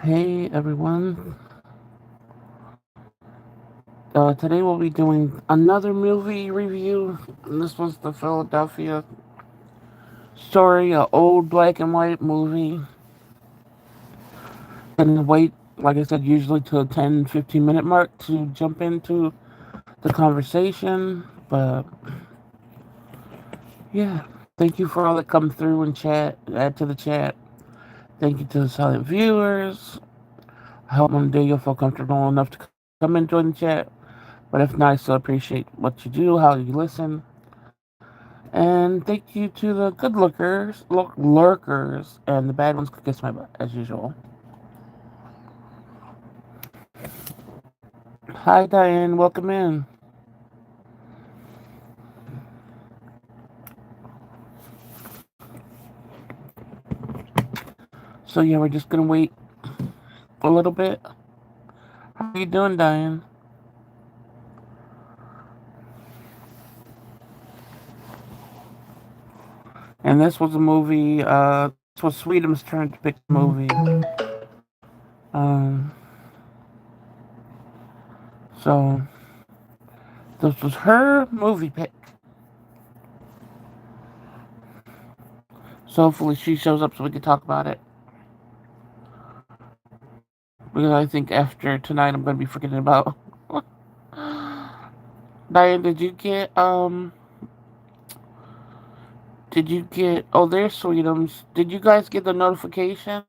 Hey everyone. Today we'll be doing another movie review. And this was the Philadelphia Story, an old black and white movie. And wait, like I said, usually to a 10-15 minute mark to jump into the conversation. But yeah, thank you for all that come through and chat, add to the chat. Thank you to the silent viewers. I hope one day you'll feel comfortable enough to come and join the chat. But if not, I still appreciate what you do, how you listen. And thank you to the good lurkers, and the bad ones could kiss my butt, as usual. Hi, Diane. Welcome in. So, yeah, we're just going to wait a little bit. How are you doing, Diane? And this was a movie, this was Sweetums' turn to pick the movie. Um, so, this was her movie pick. So, hopefully, she shows up so we can talk about it. Because I think after tonight, I'm going to be forgetting about. Diane, did you get? Oh, there's Sweetums. Did you guys get the notification?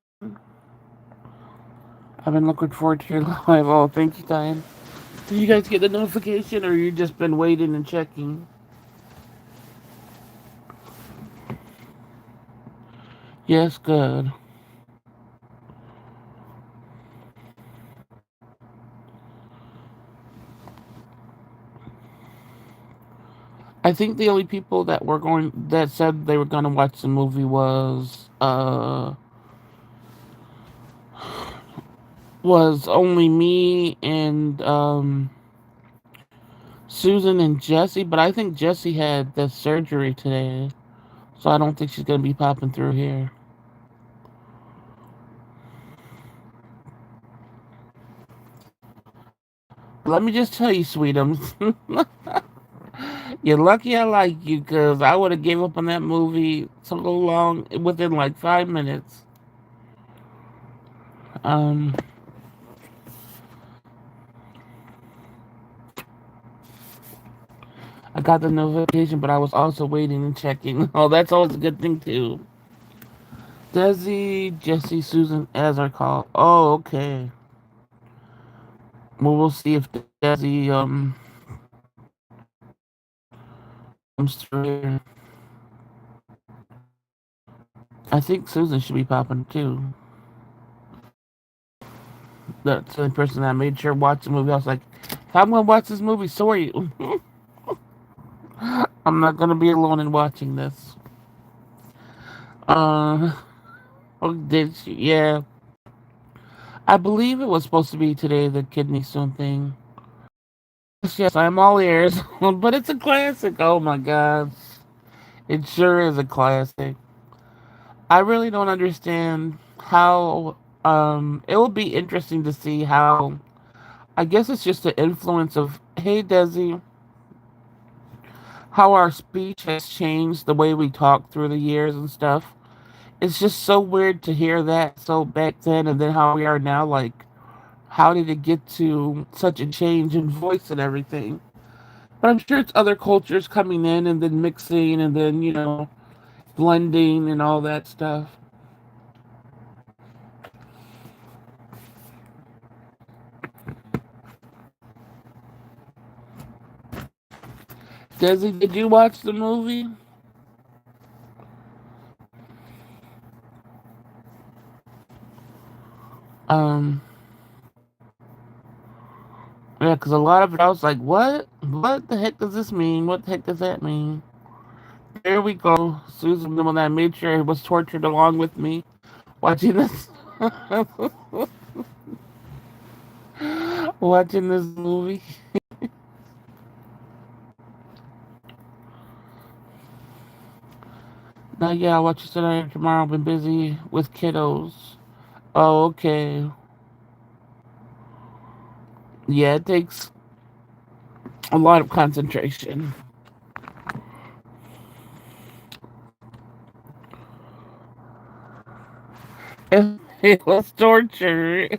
I've been looking forward to your live. Oh, thank you, Diane. Did you guys get the notification, or you just been waiting and checking? Yes, good. I think the only people that said they were going to watch the movie was only me and Susan and Jesse. But I think Jesse had the surgery today, so I don't think she's going to be popping through here. Let me just tell you, Sweetums. You're lucky I like you, because I would have gave up on that movie so long within like 5 minutes. Um, I got the notification, but I was also waiting and checking. Oh, that's always a good thing too. Desi, Jesse, Susan, as I call. Oh, okay. Well, we'll see if Desi comes through here. I think Susan should be popping too. That's the person that made sure to watch the movie. I was like, if I'm gonna watch this movie, so are you. I'm not gonna be alone in watching this. Uh, oh, did she? Yeah. I believe it was supposed to be today, the kidney stone thing. Yes, yes, I'm all ears. But it's a classic. Oh my god. It sure is a classic. I really don't understand how it will be interesting to see how I guess it's just the influence of hey Desi, how our speech has changed the way we talk through the years and stuff. It's just so weird to hear that so back then and then how we are now, like how did it get to such a change in voice and everything? But I'm sure it's other cultures coming in and then mixing and then, blending and all that stuff. Desi, did you watch the movie? Um, yeah, because a lot of it I was like, what? What the heck does this mean? What the heck does that mean? There we go. Susan, the one that made sure it was tortured along with me watching this. Watching this movie. Now, yeah, I'll watch it tonight or tomorrow. I've been busy with kiddos. Oh, okay. Yeah, it takes a lot of concentration. It was torture.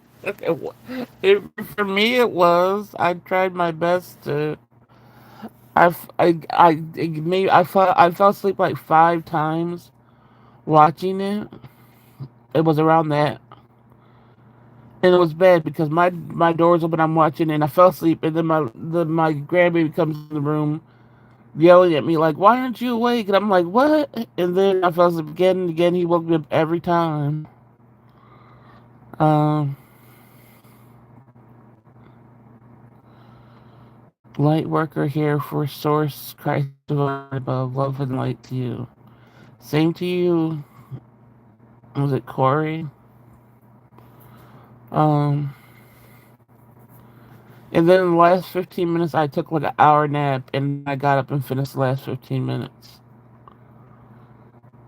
For me, it was. I tried my best to. I fell asleep like 5 times watching it. It was around that, and it was bad because my door's open. I'm watching, and I fell asleep, and then my grandbaby comes in the room yelling at me like, "Why aren't you awake?" And I'm like, "What?" And then I fell asleep again and again. He woke me up every time. Um, Light worker here for source Christ above love and light to you. Same to you. Was it Corey? Um, and then the last 15 minutes, I took like an hour nap, and I got up and finished the last 15 minutes.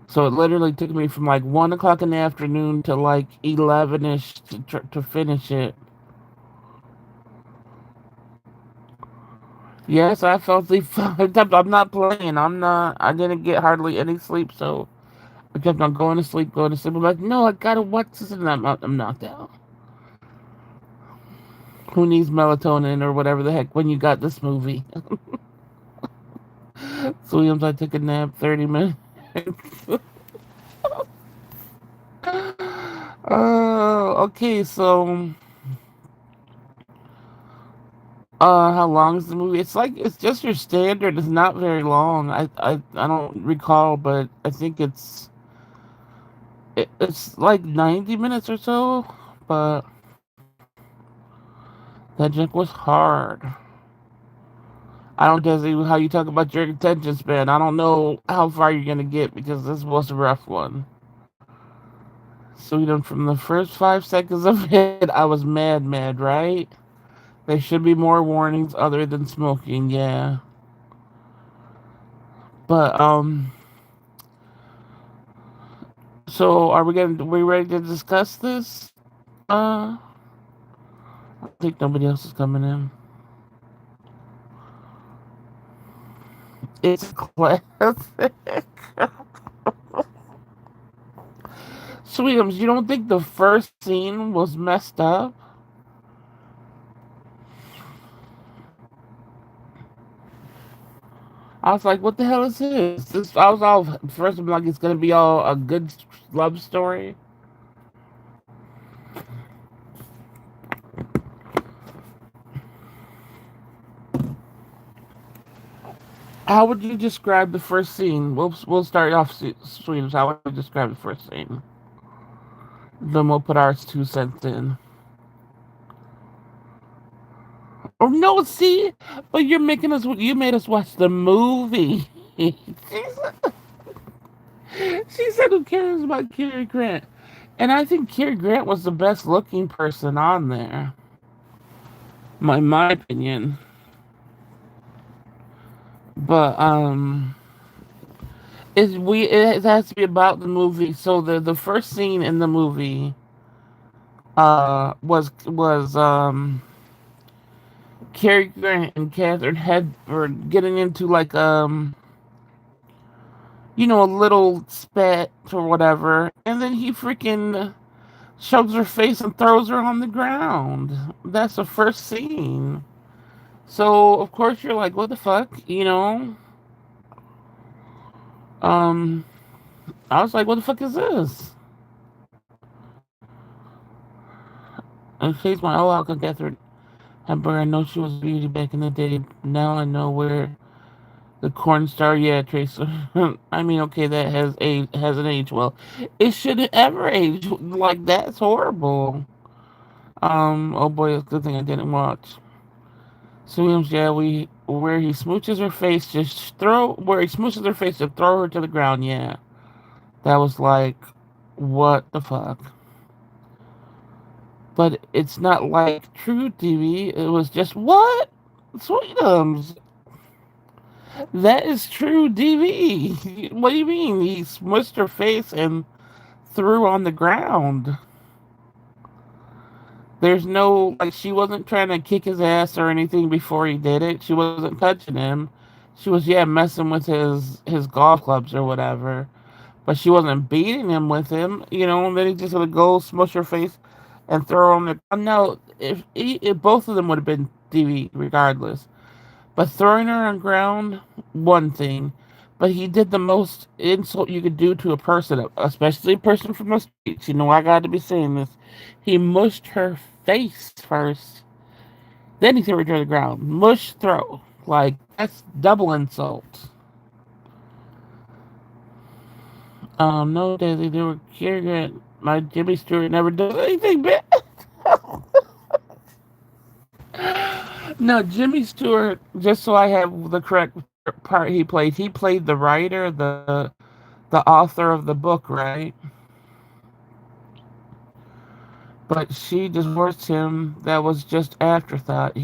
So it literally took me from like 1 o'clock in the afternoon to like 11ish to finish it. Yes, I fell asleep 5 times. I'm not playing. I'm not. I didn't get hardly any sleep, so I kept on going to sleep, going to sleep. I'm like, no, I gotta watch this, and I'm knocked out. Who needs melatonin or whatever the heck when you got this movie? So Williams, I took a nap 30 minutes. Okay, so how long is the movie? It's like it's just your standard. It's not very long. I don't recall, but I think it's like 90 minutes or so. But that junk was hard. I don't guess how you talk about your attention span. I don't know how far you're gonna get because this was a rough one. Sweden, from the first 5 seconds of it, I was mad, right? There should be more warnings other than smoking, yeah. But so we ready to discuss this? I think nobody else is coming in. It's a classic. Sweetums, you don't think the first scene was messed up? I was like, what the hell is this? I was all first. I'm like, it's gonna be all a good love story. How would you describe the first scene? We'll start off, Sweetums. How would you describe the first scene? Then we'll put our 2 cents in. Oh no, see, but you made us watch the movie. She said, "Who cares about Cary Grant?" And I think Cary Grant was the best looking person on there. My opinion. But it has to be about the movie. So the first scene in the movie was Cary Grant and Catherine Head were getting into like a little spat or whatever, and then he freaking shoves her face and throws her on the ground. That's the first scene. So of course you're like, what the fuck? Um, I was like, what the fuck is this? And she's my oh, Uncle Catherine Hepburn. I know she was a beauty back in the day. Now I know where the corn star. Yeah, Trace. I mean, okay, that hasn't aged well. It shouldn't ever age like that's horrible. Oh boy, it's a good thing I didn't watch. So Williams, yeah, where he smooches her face, where he smooches her face to throw her to the ground. Yeah, that was like, what the fuck? But it's not like True TV. It was just what? Sweetums. That is True TV. What do you mean? He smushed her face and threw on the ground. There's no, like, she wasn't trying to kick his ass or anything before he did it. She wasn't touching him. She was, yeah, messing with his golf clubs or whatever. But she wasn't beating him with him, and then he just would go smush her face and throw him the. No, if both of them would have been DV regardless. But throwing her on ground, one thing. But he did the most insult you could do to a person, especially a person from the streets. I got to be saying this. He mushed her face first, then he threw her to the ground. Mush throw. Like, that's double insult. No, Daisy, they were curing my Jimmy Stewart never does anything bad. No, Jimmy Stewart, just so I have the correct part he played the writer, the author of the book, right? But she divorced him. That was just afterthought.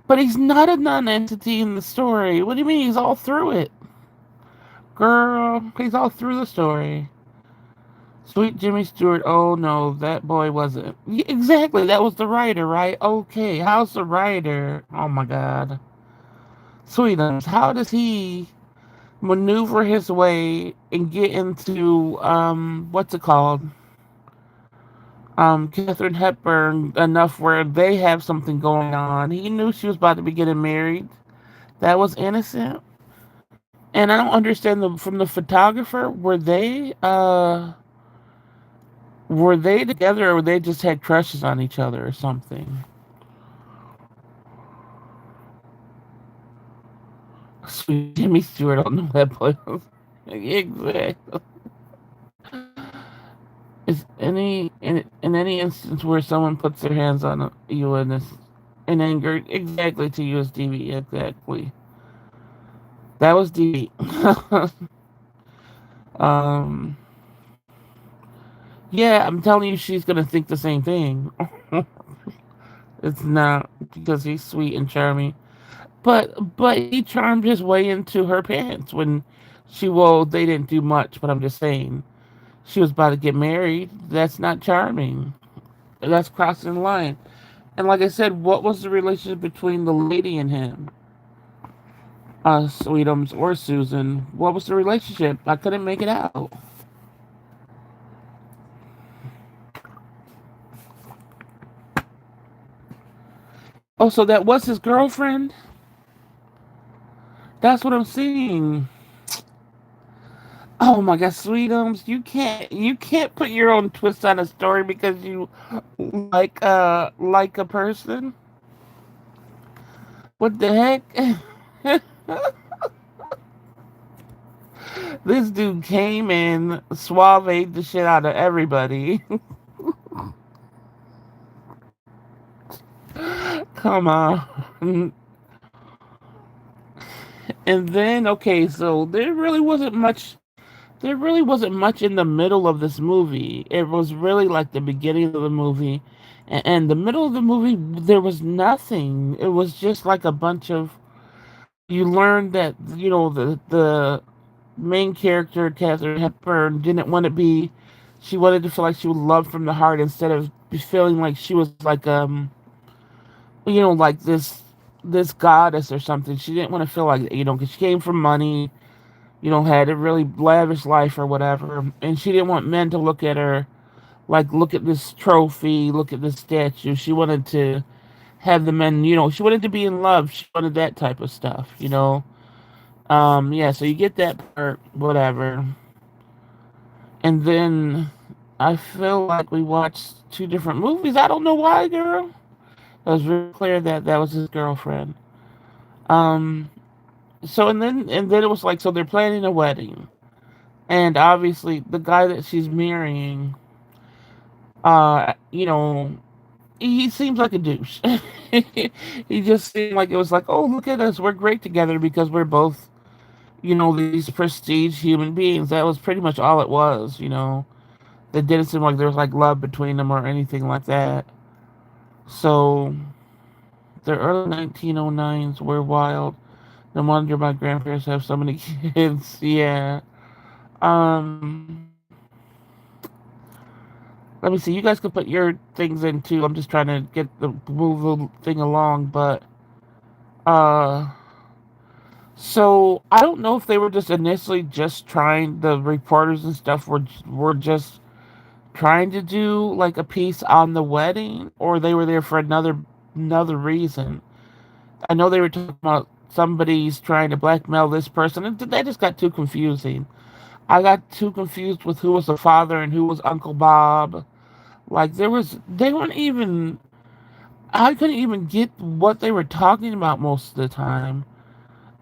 But he's not a non-entity in the story. What do you mean? He's all through it, girl. He's all through the story. Sweet Jimmy Stewart. Oh no, that boy wasn't. Exactly, that was the writer, right? Okay, how's the writer? Oh my God, Sweetums. How does he maneuver his way and get into what's it called? Catherine Hepburn enough where they have something going on. He knew she was about to be getting married. That was innocent. And I don't understand from the photographer. Were they together or they just had crushes on each other or something? Sweet Jimmy Stewart, I don't know that boy. Exactly. Is in any instance where someone puts their hands on you in anger, exactly to use DV, exactly. That was DV. um, yeah, I'm telling you, she's gonna think the same thing. It's not because he's sweet and charming, but he charmed his way into her pants when they didn't do much, but I'm just saying she was about to get married. That's not charming. That's crossing the line. And like I said, what was the relationship between the lady and him? Sweetums or Susan. What was the relationship? I couldn't make it out. Oh, so that was his girlfriend? That's what I'm seeing. Oh my God, Sweetums, you can't put your own twist on a story because you like a person. What the heck? This dude came in suave the shit out of everybody. Come on. And then okay, so there really wasn't much in the middle of this movie. It was really like the beginning of the movie. And the middle of the movie, there was nothing. It was just like a bunch of. You learned that the main character, Catherine Hepburn, didn't want to be. She wanted to feel like she was loved from the heart instead of feeling like she was like like this goddess or something. She didn't want to feel like because she came from money, had a really lavish life or whatever, and she didn't want men to look at her like, look at this trophy, look at this statue. She wanted to have the men, she wanted to be in love. She wanted that type of stuff. Yeah, so you get that part, whatever. And then I feel like we watched two different movies. I don't know why, girl. It was really clear that that was his girlfriend. Um, so and then it was like, so they're planning a wedding, and obviously the guy that she's marrying, you know, he seems like a douche. He just seemed like it was like, oh, look at us, we're great together because we're both, these prestige human beings. That was pretty much all it was. It didn't seem like there was like love between them or anything like that. So the early 1909s were wild. No wonder my grandparents have so many kids. Yeah. Um. Let me see. You guys can put your things in too. I'm just trying to get the move the thing along, but uh, so I don't know if they were just initially just trying the reporters and stuff were just trying to do like a piece on the wedding, or they were there for another reason. I know they were talking about somebody's trying to blackmail this person, and that just got too confusing. I got too confused with who was the father and who was Uncle Bob. Like they weren't even. I couldn't even get what they were talking about most of the time.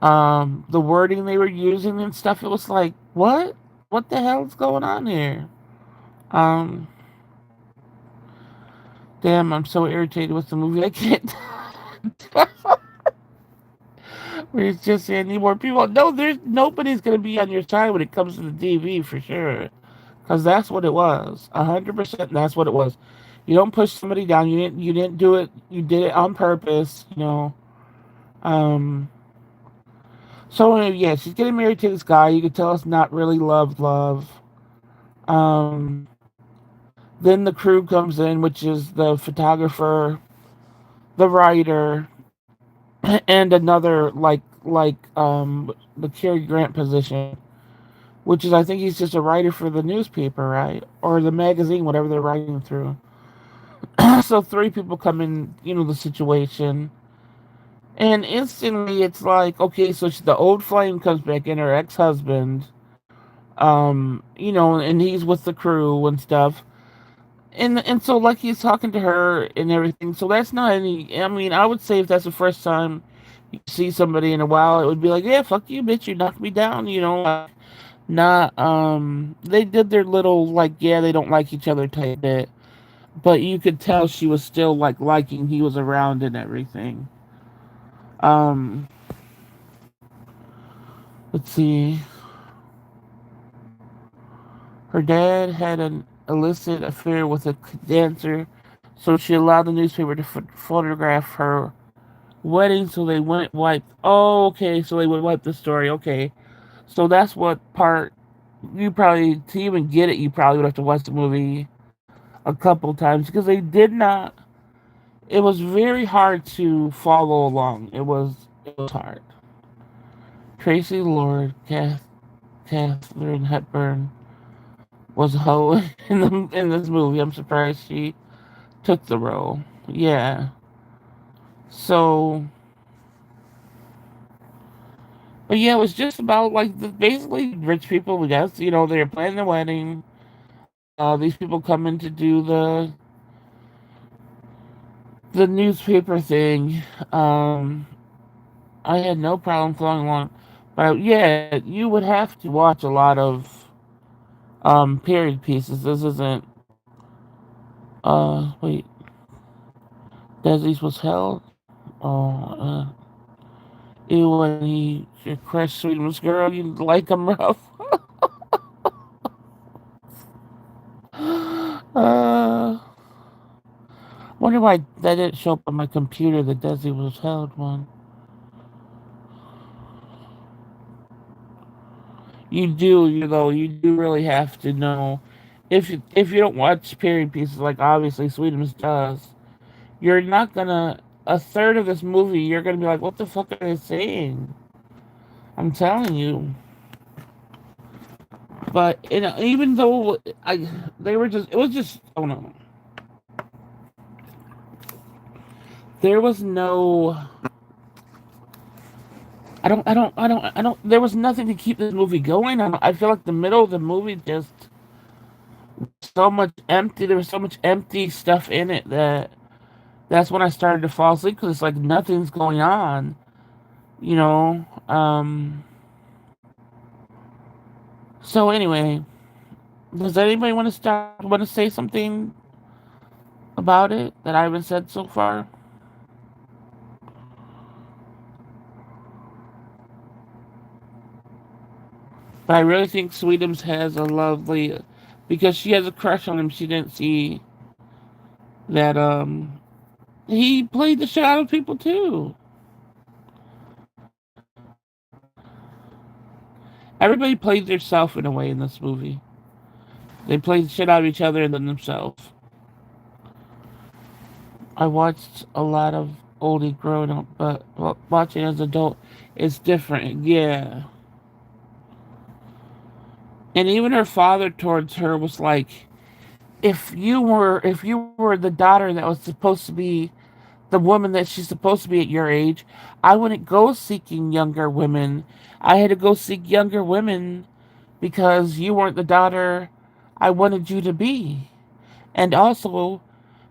The wording they were using and stuff. It was like, what? What the hell is going on here? Um, damn, I'm so irritated with the movie. I can't. We're just saying need more people. No, there's nobody's gonna be on your side when it comes to the DV for sure. Because that's what it was. 100%. That's what it was. You don't push somebody down. You didn't do it. You did it on purpose. Um. So yeah, she's getting married to this guy. You could tell it's not really love. Um. Then the crew comes in, which is the photographer, the writer, and another the Cary Grant position, which is I think he's just a writer for the newspaper, right, or the magazine, whatever they're writing through. So three people come in, the situation, and instantly it's like, okay, so the old flame comes back in, her ex-husband, and he's with the crew and stuff, and so like he's talking to her and everything. So that's not any. I mean, I would say if that's the first time you see somebody in a while, it would be like, yeah, fuck you, bitch, you knocked me down, like, not. They did their little like, yeah, they don't like each other type bit, but you could tell she was still like liking he was around and everything. Um, let's see. Her dad had an illicit affair with a dancer, so she allowed the newspaper to photograph her wedding. So they went wipe. Oh, okay. So they would wipe the story. Okay, so that's what part you probably to even get it. You probably would have to watch the movie a couple times because they did not. It was very hard to follow along. It was hard. Tracy Lord, Catherine Hepburn was a hoe in this movie. I'm surprised she took the role. Yeah. So, but yeah, it was just about like basically rich people. We guess they're planning the wedding. These people come in to do the newspaper thing. Um, I had no problem following along, but yeah, you would have to watch a lot of period pieces. This isn't. Wait, Desi's was held. Oh, ew, when he crushed Sweetman's girl, you like him rough. Wonder why that didn't show up on my computer. The Desi was held one. You do really have to know. If you don't watch period pieces like obviously Sweetums does, you're not gonna a third of this movie. You're gonna be like, what the fuck are they saying? I'm telling you. But even though they were just, it was just, oh no, there was no, I don't. There was nothing to keep this movie going. I feel like the middle of the movie just so much empty. There was so much empty stuff in it that's when I started to fall asleep because it's like nothing's going on. You know. So anyway, does anybody want to say something about it that I haven't said so far? But I really think Sweetums has a lovely, because she has a crush on him. She didn't see that he played the shit out of people too. Everybody played their self in a way in this movie. They play the shit out of each other and then themselves. I watched a lot of oldie growing up, but watching as an adult is different. Yeah. And even her father towards her was like, if you were the daughter that was supposed to be the woman that she's supposed to be at your age, I wouldn't go seeking younger women. I had to go seek younger women because you weren't the daughter I wanted you to be. And also,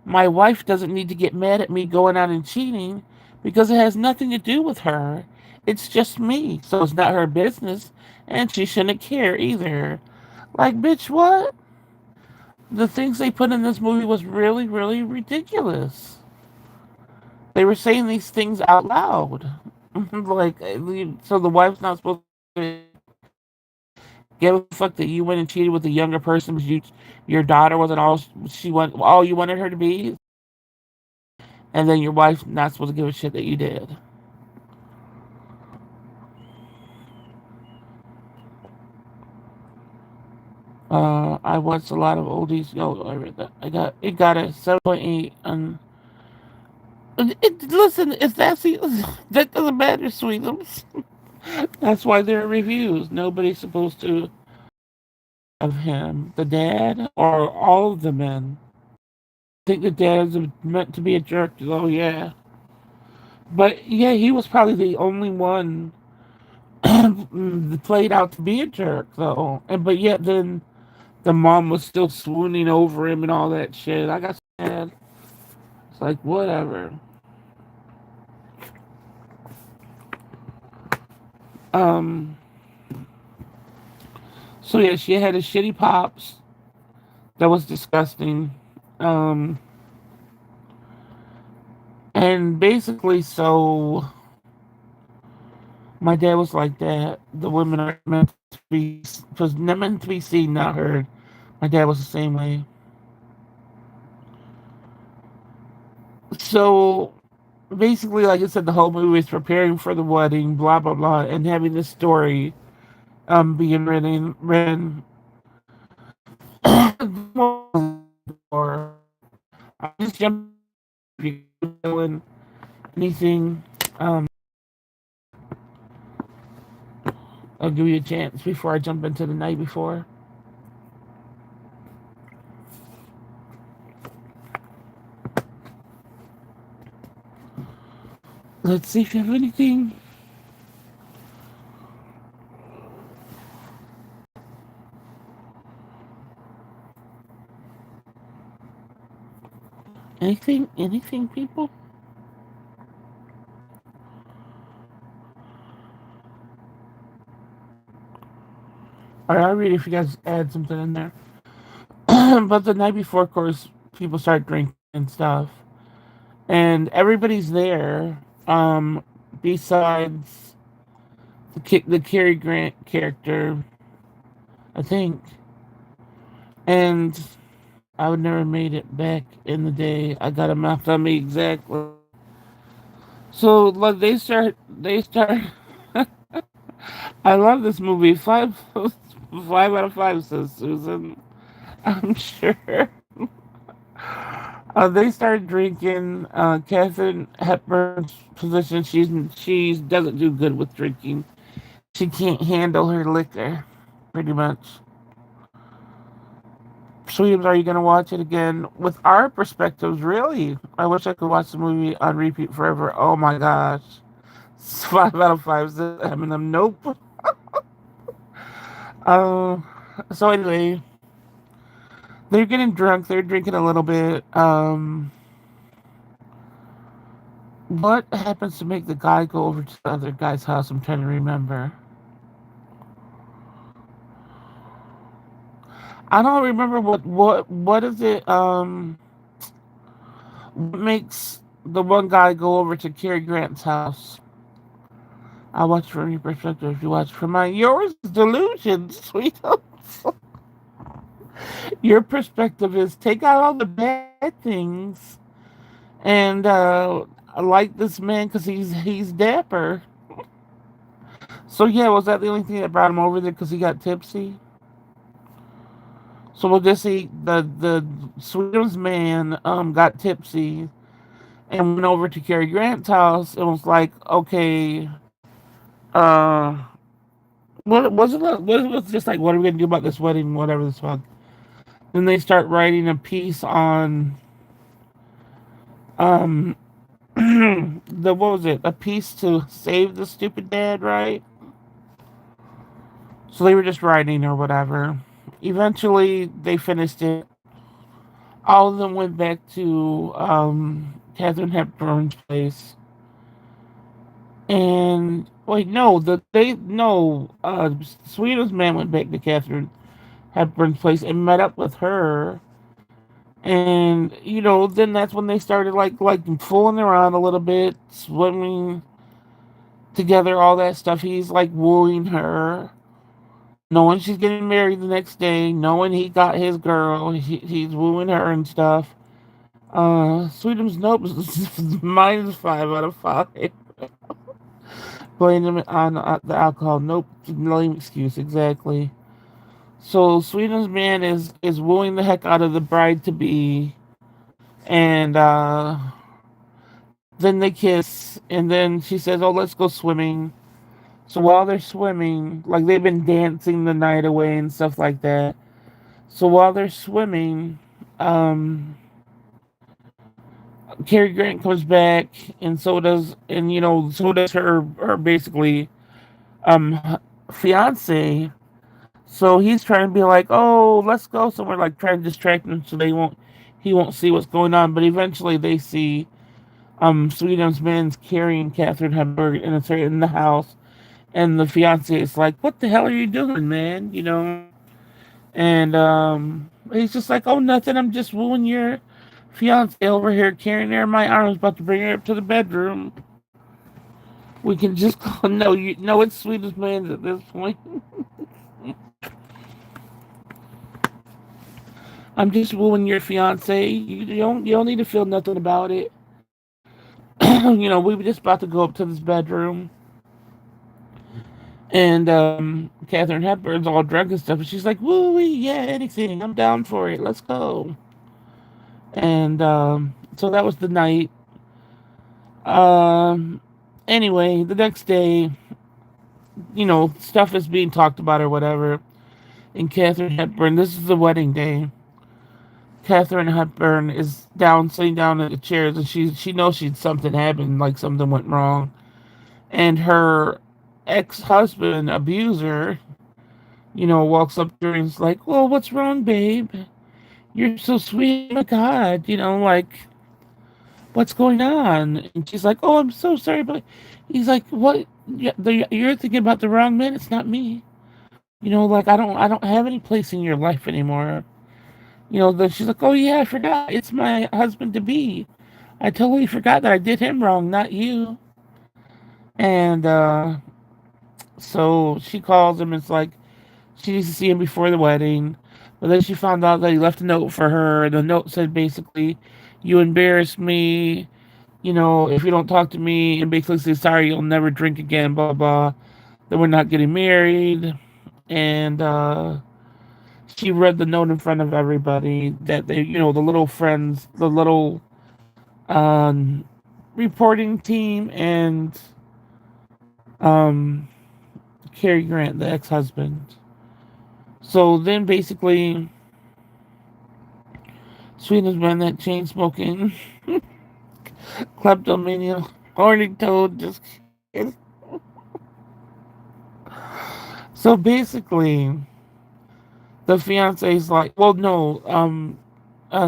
my wife doesn't need to get mad at me going out and cheating because it has nothing to do with her. It's just me. So it's not her business, and she shouldn't care either. Like, bitch, what? The things they put in this movie was really, really ridiculous. They were saying these things out loud. Like, so the wife's not supposed to give a fuck that you went and cheated with a younger person because your daughter wasn't all you wanted her to be, and then your wife's not supposed to give a shit that you did. I watched a lot of oldies. Yo, I read that. It got a 7.8 on. Listen, if that's that doesn't matter, Sweetums. That's why there are reviews. Nobody's supposed to of him, the dad, or all of the men. I think the dad's meant to be a jerk. Oh yeah, but yeah, he was probably the only one that played out to be a jerk, though. And but yet then the mom was still swooning over him and all that shit. I got sad. It's like whatever. Um. So yeah, she had a shitty pops that was disgusting. Um. And basically, so my dad was like that. The women are meant to be, was meant to be seen, not heard. My dad was the same way. So basically, like I said, the whole movie is preparing for the wedding, blah blah blah, and having this story being written. Or I just jump anything. I'll give you a chance before I jump into the night before. Let's see if you have anything. Anything, people? All right, I'll read if you guys add something in there. But the night before, of course, people start drinking and stuff, and everybody's there. Besides the Cary Grant character, I think, and I would never made it back in the day. I got a mouth on me exactly. So like they start. I love this movie. Five out of five, says Susan. I'm sure. They started drinking. Catherine Hepburn's position. She doesn't do good with drinking. She can't handle her liquor, pretty much. Sweetums, are you gonna watch it again with our perspectives? Really? I wish I could watch the movie on repeat forever. Oh my gosh, it's 5 out of 5. Eminem, nope. Uh, so anyway, they're getting drunk. They're drinking a little bit. What happens to make the guy go over to the other guy's house? I'm trying to remember. I don't remember what is it. What makes the one guy go over to Cary Grant's house? I watch from your perspective. If you watch from mine, yours is delusion, sweetheart. Your perspective is take out all the bad things and I like this man because he's dapper. So yeah, was that the only thing that brought him over there because he got tipsy? So we'll just see the Sweetums man got tipsy and went over to Cary Grant's house and was like, okay, uh, what was it? What it was just like, what are we gonna do about this wedding? Whatever the fuck. Then they start writing a piece on um the what was it? A piece to save the stupid dad, right? So they were just writing or whatever. Eventually, they finished it. All of them went back to Catherine Hepburn's place. And wait, no, Sweetest man went back to Catherine Hepburn's place and met up with her. And then that's when they started like fooling around a little bit, swimming together, all that stuff. He's like wooing her, knowing she's getting married the next day, knowing he got his girl. He's wooing her and stuff. Sweetums, nope, -5 out of 5. Blame him on the alcohol. Nope, lame excuse, exactly. So Sweetums man is wooing the heck out of the bride to be, and then they kiss, and then she says, "Oh, let's go swimming." So while they're swimming, like they've been dancing the night away and stuff like that. So while they're swimming, um, Cary Grant comes back, and so does her basically um fiance. So he's trying to be like, "Oh, let's go somewhere," like trying to distract them so he won't see what's going on. But eventually they see Sweetums man's carrying Catherine Hepburn and it's her in the house, and the fiance is like, "What the hell are you doing, man?" And he's just like, "Oh, nothing. I'm just wooing your fiance over here, carrying her in my arms, about to bring her up to the bedroom. We can just call no, you know it's Sweetest man's at this point. I'm just wooing your fiance. You don't need to feel nothing about it. We were just about to go up to this bedroom." And Catherine Hepburn's all drunk and stuff, and she's like, "Woo wee, yeah, anything. I'm down for it. Let's go." And so that was the night. Um, anyway, the next day, stuff is being talked about or whatever. And Catherine Hepburn, this is the wedding day. Catherine Hepburn is sitting down in the chairs, and she knows something happened, like something went wrong. And her ex-husband, abuser, walks up to her and is like, "Well, what's wrong, babe? You're so sweet. Oh my God, like, what's going on?" And she's like, "Oh, I'm so sorry, but," he's like, "What? You're thinking about the wrong man. It's not me. Like, I don't have any place in your life anymore." Then she's like, "Oh yeah, I forgot. It's my husband to be. I totally forgot that I did him wrong, not you." And so she calls him. It's like she needs to see him before the wedding. But then she found out that he left a note for her, and the note said basically, "You embarrass me. If you don't talk to me," and basically say, "Sorry, you'll never drink again, blah, blah. Then we're not getting married." And she read the note in front of everybody that the little friends, the little um, reporting team, and um, Cary Grant, the ex husband. So then basically, Sweetest man, that chain smoking, kleptomania, horny toad, just kidding. So basically, the fiance's like, well, no,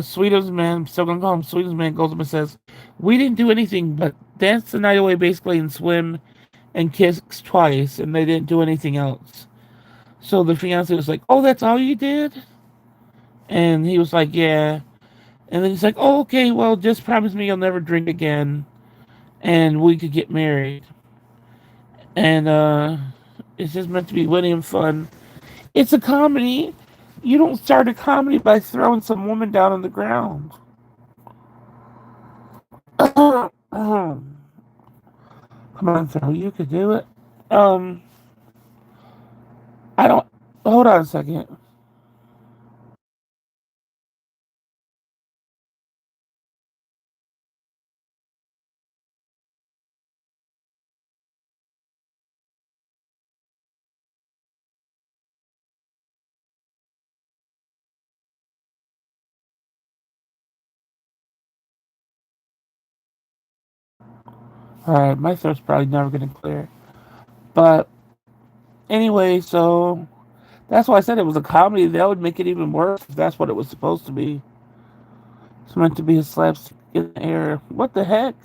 Sweetest man, I'm still gonna call him Sweetest man, goes up and says, "We didn't do anything but dance the night away basically and swim and kiss twice, and they didn't do anything else." So the fiance was like, "Oh, that's all you did?" And he was like, "Yeah." And then he's like, "Oh, okay, well, just promise me you'll never drink again and we could get married." And it's just meant to be witty and fun. It's a comedy. You don't start a comedy by throwing some woman down on the ground. Come on, Phil, you could do it. Um, I don't. Hold on a second. Alright, my throat's probably never gonna clear. But anyway, so that's why I said it was a comedy. That would make it even worse if that's what it was supposed to be. It's meant to be a slapstick in the air. What the heck?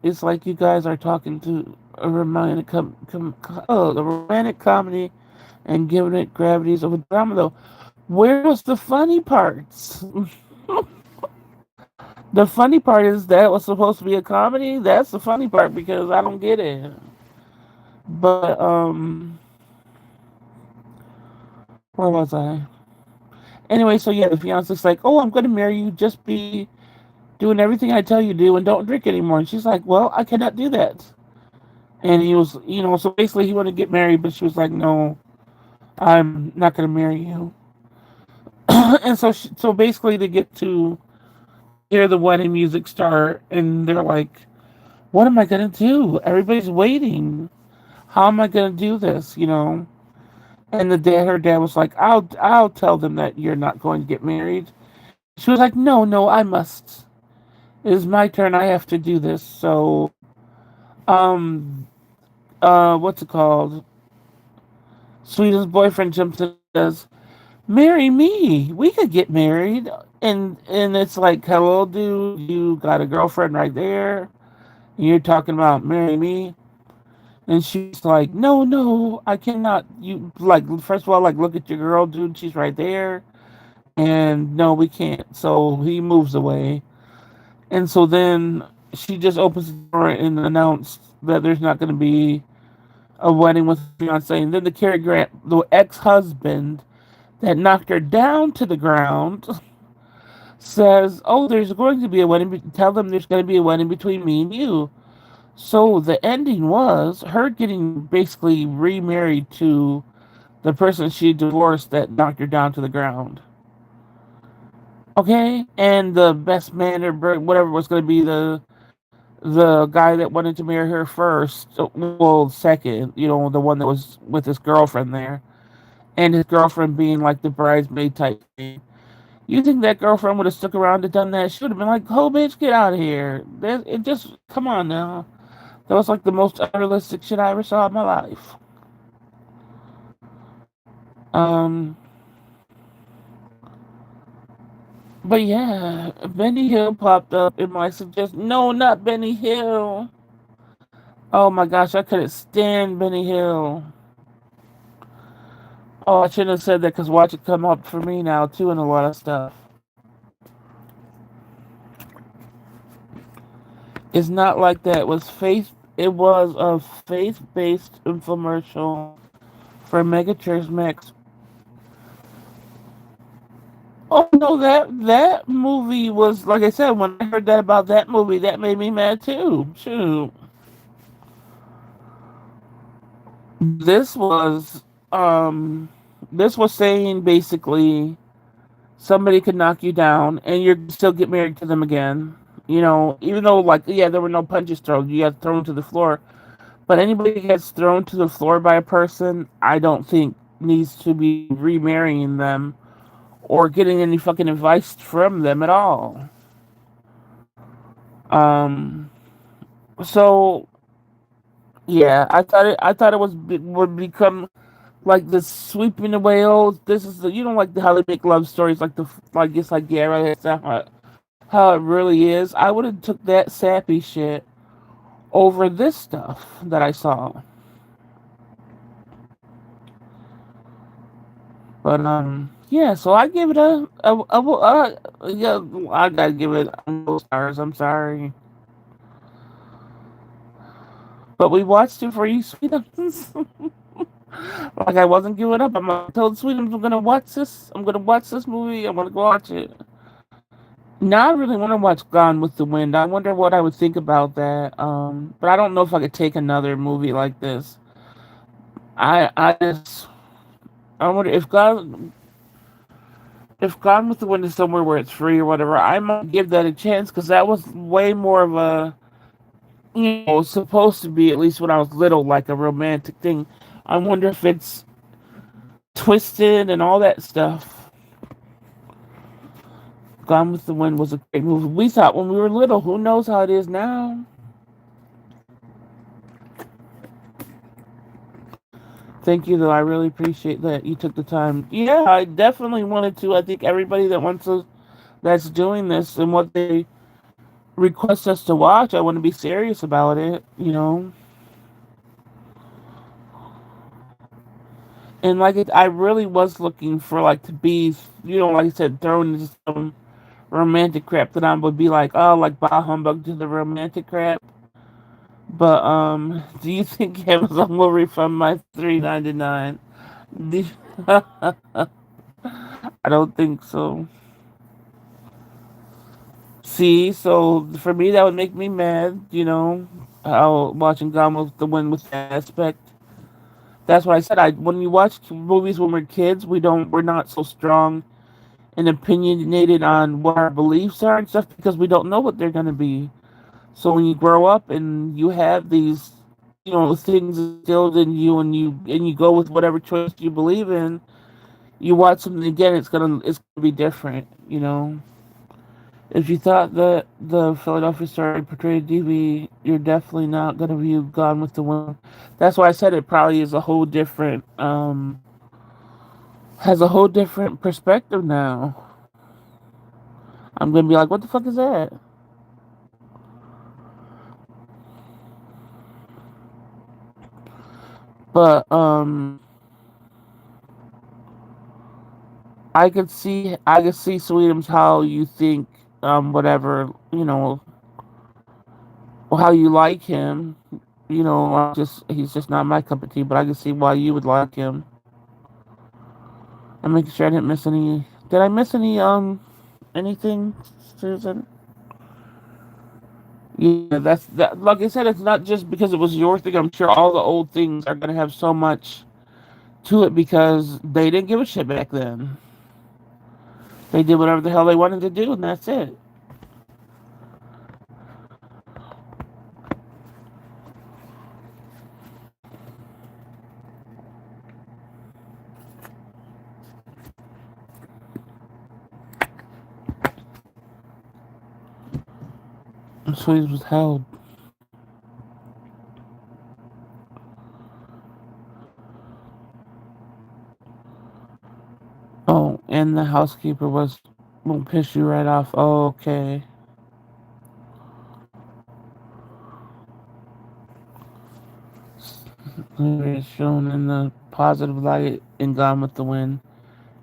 It's like you guys are talking to a the romantic comedy and giving it gravities of a drama. Though, where was the funny parts? The funny part is that was supposed to be a comedy. That's the funny part because I don't get it. But where was I? Anyway, so yeah, the fiance's like, "Oh, I'm gonna marry you. Just be doing everything I tell you to do and don't drink anymore." And she's like, "Well, I cannot do that." And he was, so basically he wanted to get married, but she was like, "No, I'm not gonna marry you." And so basically they get to hear the wedding music start, and they're like, "What am I gonna do? Everybody's waiting. How am I gonna do this?" And her dad was like, "I'll tell them that you're not going to get married." She was like, "No, no, I must. It is my turn. I have to do this." So, um, what's it called? Sweden's boyfriend jumps in and says, "Marry me. We could get married." And it's like, "Hello, dude. You got a girlfriend right there. And you're talking about marry me." And she's like, "No, no, I cannot. You like, first of all, like, look at your girl, dude. She's right there. And no, we can't." So he moves away. And so then she just opens the door and announced that there's not going to be a wedding with her fiance. And then the Cary Grant, the ex-husband that knocked her down to the ground, says, "Oh, there's going to be a wedding. Tell them there's going to be a wedding between me and you." So the ending was her getting basically remarried to the person she divorced that knocked her down to the ground. Okay, and the best man or whatever was going to be the guy that wanted to marry her first, well, second, the one that was with his girlfriend there, and his girlfriend being like the bridesmaid type thing. You think that girlfriend would have stuck around and done that? She would have been like, "Oh, bitch, get out of here." It just, come on now. That was like the most unrealistic shit I ever saw in my life. Um, but yeah, Benny Hill popped up in my suggestion. No, not Benny Hill. Oh my gosh, I couldn't stand Benny Hill. Oh, I shouldn't have said that because watch it come up for me now too and a lot of stuff. It's not like that. It was a faith-based infomercial for Megachurch Max. Oh no, that movie was, like I said, when I heard that about that movie, that made me mad too. Shoot. This was um this was saying basically somebody could knock you down and you still get married to them again. Even though, like, yeah, there were no punches thrown, you got thrown to the floor. But anybody that gets thrown to the floor by a person, I don't think needs to be remarrying them or getting any fucking advice from them at all. Um, so yeah, I thought it would become like the sweeping the whales. This is like how they make love stories, like it's like, yeah, right, that's not how it really is. I would have took that sappy shit over this stuff that I saw. But yeah, so I give it yeah, I gotta give it no stars. I'm sorry, but we watched it for you, Sweetums. Like, I wasn't giving up. I told Sweetums I'm gonna watch this. I'm gonna watch this movie. I'm gonna go watch it. Now I really want to watch Gone with the Wind. I wonder what I would think about that. But I don't know if I could take another movie like this. I just I wonder if Gone with the Wind is somewhere where it's free or whatever. I might give that a chance because that was way more of a, supposed to be, at least when I was little, like a romantic thing. I wonder if it's twisted and all that stuff. Gone with the Wind was a great movie. We thought when we were little. Who knows how it is now? Thank you, though. I really appreciate that you took the time. Yeah, I definitely wanted to. I think everybody that wants to, that's doing this and what they request us to watch, I want to be serious about it. And like I really was looking for like to be, like I said, thrown into some romantic crap that I would be like, oh, like bah humbug to the romantic crap. But do you think Amazon will refund my $3.99? I don't think so. See, so for me that would make me mad. How watching Gone with the Wind with that aspect. That's what I said. I when you watch movies when we're kids, we're not so strong and opinionated on what our beliefs are and stuff because we don't know what they're gonna be. So when you grow up and you have these, things instilled in you, and you go with whatever choice you believe in, you watch something again, it's gonna be different. If you thought that the Philadelphia story portrayed DB, you're definitely not gonna view Gone with the Wind. That's why I said it probably is a whole different has a whole different perspective now. I'm gonna be like, what the fuck is that? But I could see Sweetums how you think whatever how you like him. He's just not my cup of tea. But I can see why you would like him. I'm making sure I didn't miss any. Did I miss anything, Susan? Yeah, that's that. Like I said, it's not just because it was your thing. I'm sure all the old things are gonna have so much to it because they didn't give a shit back then. They did whatever the hell they wanted to do, and that's it. So he was held. Oh, and the housekeeper will piss you right off. Oh, okay. It's shown in the positive light in Gone with the Wind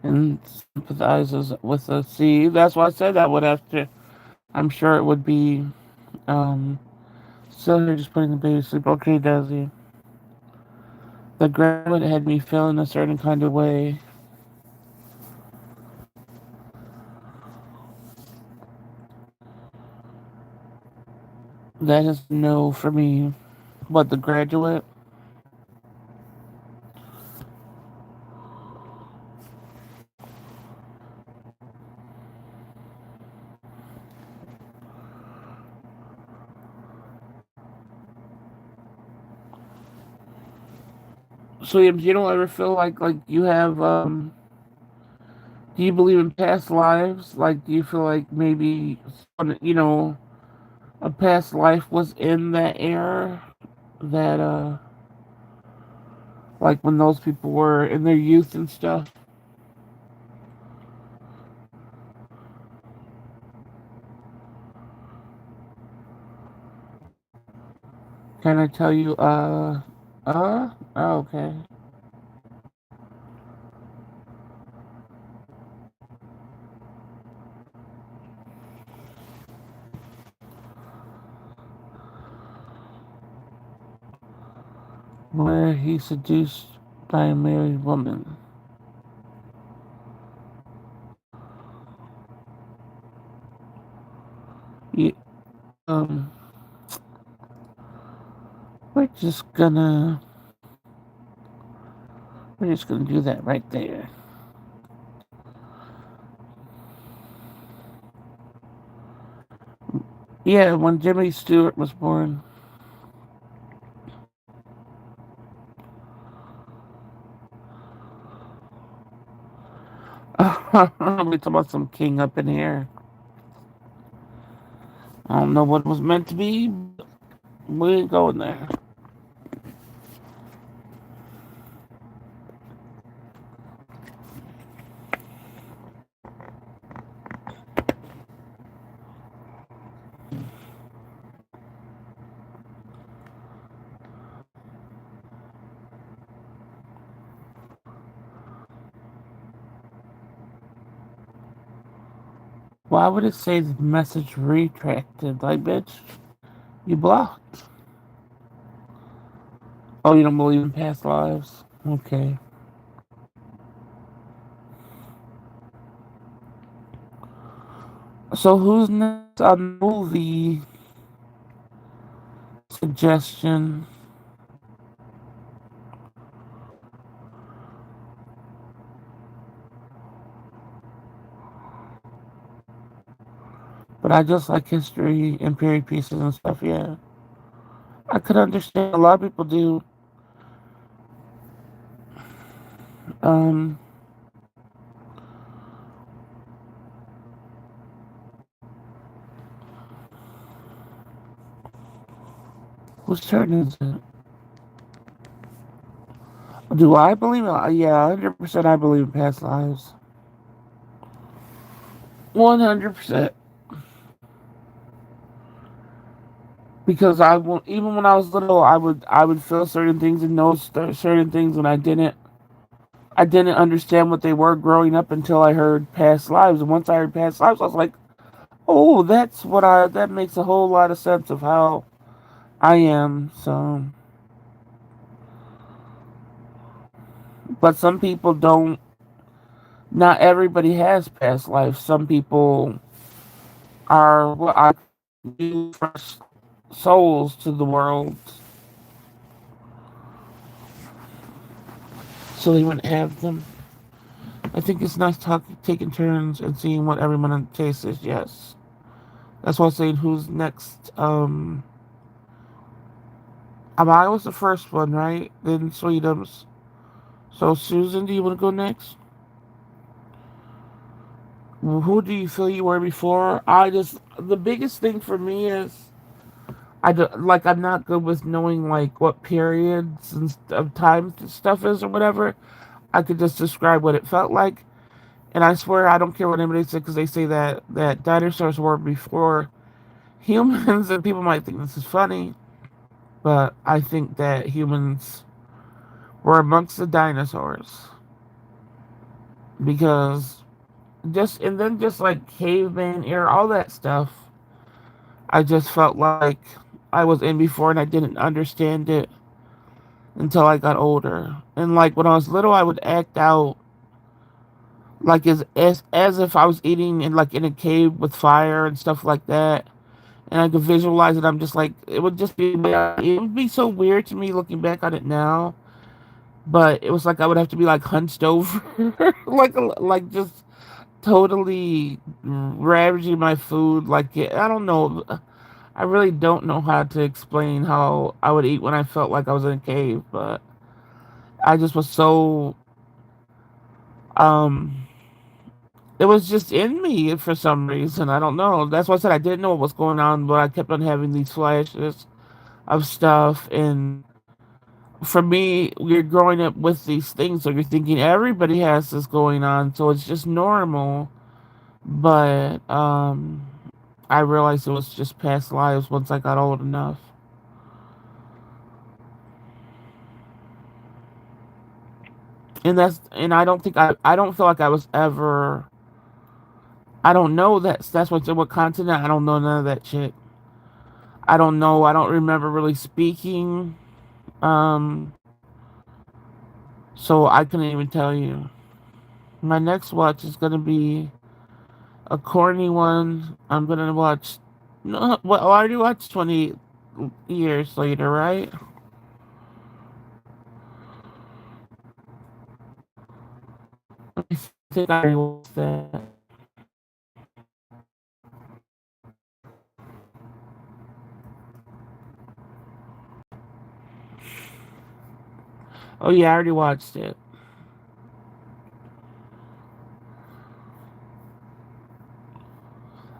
and sympathizes with the sea. That's why I said that would have to. I'm sure it would be. Um, so you're just putting the baby to sleep. Okay, Desi. The graduate had me feeling a certain kind of way. That is no for me. But the graduate. So you don't ever feel like you have do you believe in past lives? Like, do you feel like maybe a past life was in that era that like when those people were in their youth and stuff? Can I tell you oh, okay. Where he seduced by a married woman. Yeah, um we're just gonna we're just gonna do that right there. Yeah, when Jimmy Stewart was born. We talking about some king up in here. I don't know what was meant to be, but we ain't going there. Why would it say the message retracted? Like, bitch, you blocked. Oh, you don't believe in past lives? Okay. So who's next on the movie suggestion? But I just like history and period pieces and stuff, yeah. I could understand a lot of people do. Um, whose turn is it? Do I believe it? Yeah, 100% I believe in past lives. 100%. Because I won't, even when I was little, I would feel certain things and know certain things when I didn't understand what they were growing up until I heard past lives. And once I heard past lives, I was like, oh, that makes a whole lot of sense of how I am. So, but some people don't, not everybody has past lives. Some people are what I do fresh souls to the world. So they wouldn't have them. I think it's nice taking turns and seeing what everyone tastes is. Yes. That's why I'm saying who's next. I was the first one, right? Then Sweetums. So Susan, do you want to go next? Who do you feel you were before? The biggest thing for me is I'm not good with knowing like what periods of time stuff is or whatever. I could just describe what it felt like, and I swear I don't care what anybody said because they say that dinosaurs were before humans, and people might think this is funny, but I think that humans were amongst the dinosaurs because just like caveman era, all that stuff. I just felt like I was in before and I didn't understand it until I got older. And like when I was little, I would act out like as if I was eating in a cave with fire and stuff like that. And I could visualize it. I'm just like it would just be it would be so weird to me looking back on it now. But it was like I would have to be like hunched over, like just totally ravaging my food. Like I don't know. I really don't know how to explain how I would eat when I felt like I was in a cave, but I just was so um it was just in me for some reason. I don't know. That's why I said I didn't know what was going on, but I kept on having these flashes of stuff. And for me, you're growing up with these things, so you're thinking everybody has this going on, so it's just normal. But I realized it was just past lives once I got old enough. And I don't feel like I was ever. I don't know that's what continent. I don't know none of that shit. I don't know. I don't remember really speaking. Um, so I couldn't even tell you. My next watch is gonna be a corny one. I'm gonna watch. No, well, I already watched 20 years later, right? I think I already watched that. Oh yeah, I already watched it.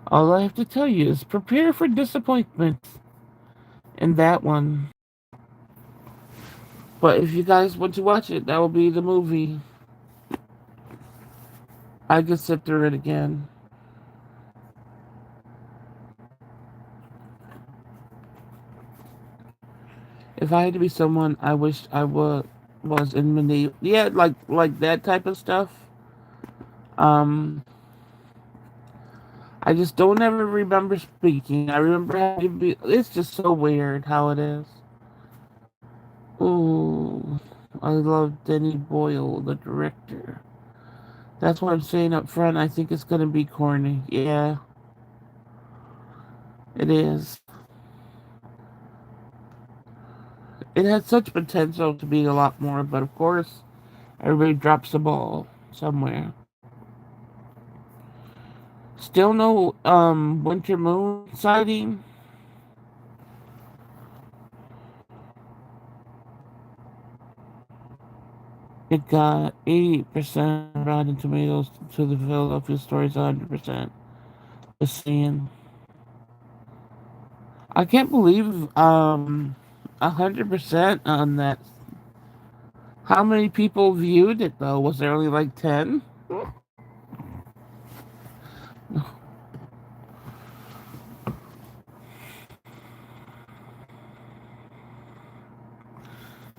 All I have to tell you is prepare for disappointment in that one. But if you guys want to watch it, that will be the movie. I could sit through it again. If I had to be someone I wished I was in many, yeah, like that type of stuff. Um, I just don't ever remember speaking. I remember having to be. It's just so weird how it is. Ooh, I love Danny Boyle, the director. That's what I'm saying up front. I think it's gonna be corny. Yeah, it is. It has such potential to be a lot more, but of course, everybody drops the ball somewhere. Still no Winter Moon sighting. It got 80% Rotten Tomatoes to the Philadelphia Stories 100%. Just saying. I can't believe 100% on that. How many people viewed it though? Was there only like 10?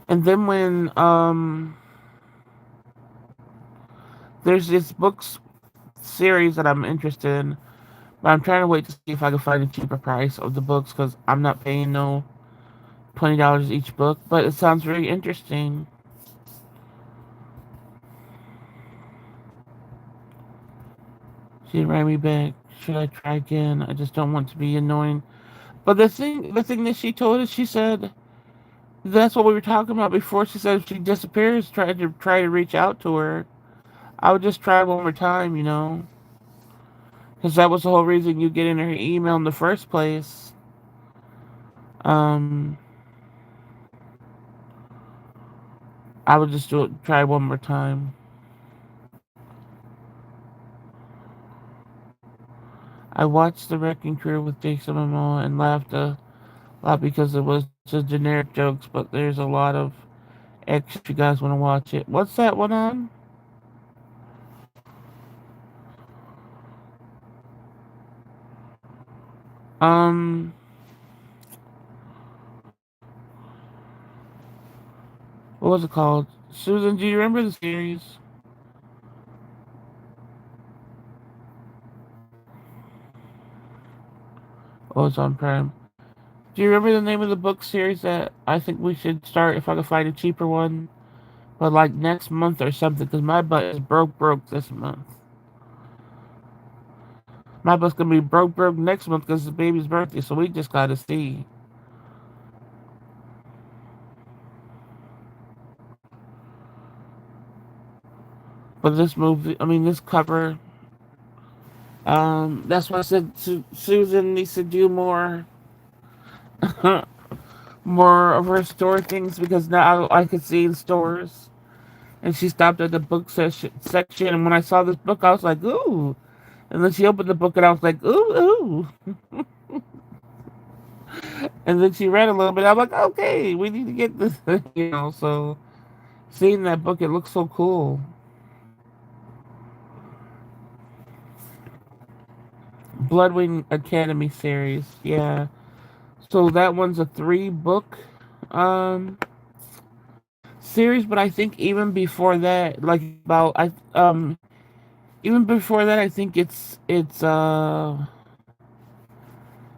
And then when there's this books series that I'm interested in, but I'm trying to wait to see if I can find a cheaper price of the books because I'm not paying no $20 each book. But it sounds very interesting. She rang me back. Should I try again? I just don't want to be annoying. But the thing that she told us, she said that's what we were talking about before. She said if she disappears, try to reach out to her. I would just try one more time, because that was the whole reason you get in her email in the first place. Um, I would just try one more time. I watched The Wrecking Crew with Jason Momoa and laughed a lot because it was just generic jokes, but there's a lot of extra if you guys want to watch it. What's that one on? Um, what was it called? Susan, do you remember the series? Oh, it's on Prime. Do you remember the name of the book series that I think we should start if I can find a cheaper one? But like next month or something, because my butt is broke this month. My butt's gonna be broke next month because it's the baby's birthday, so we just gotta see. But this movie, I mean, this cover, that's why I said Susan needs to do more, more of her store things because now I could see in stores. And she stopped at the book section, and when I saw this book, I was like, ooh. And then she opened the book, and I was like, ooh, ooh. And then she read a little bit. I'm like, okay, we need to get this, So seeing that book, it looks so cool. Bloodwing Academy series, yeah. So that one's a 3 book um series, but I think even before that, like about I even before that, I think it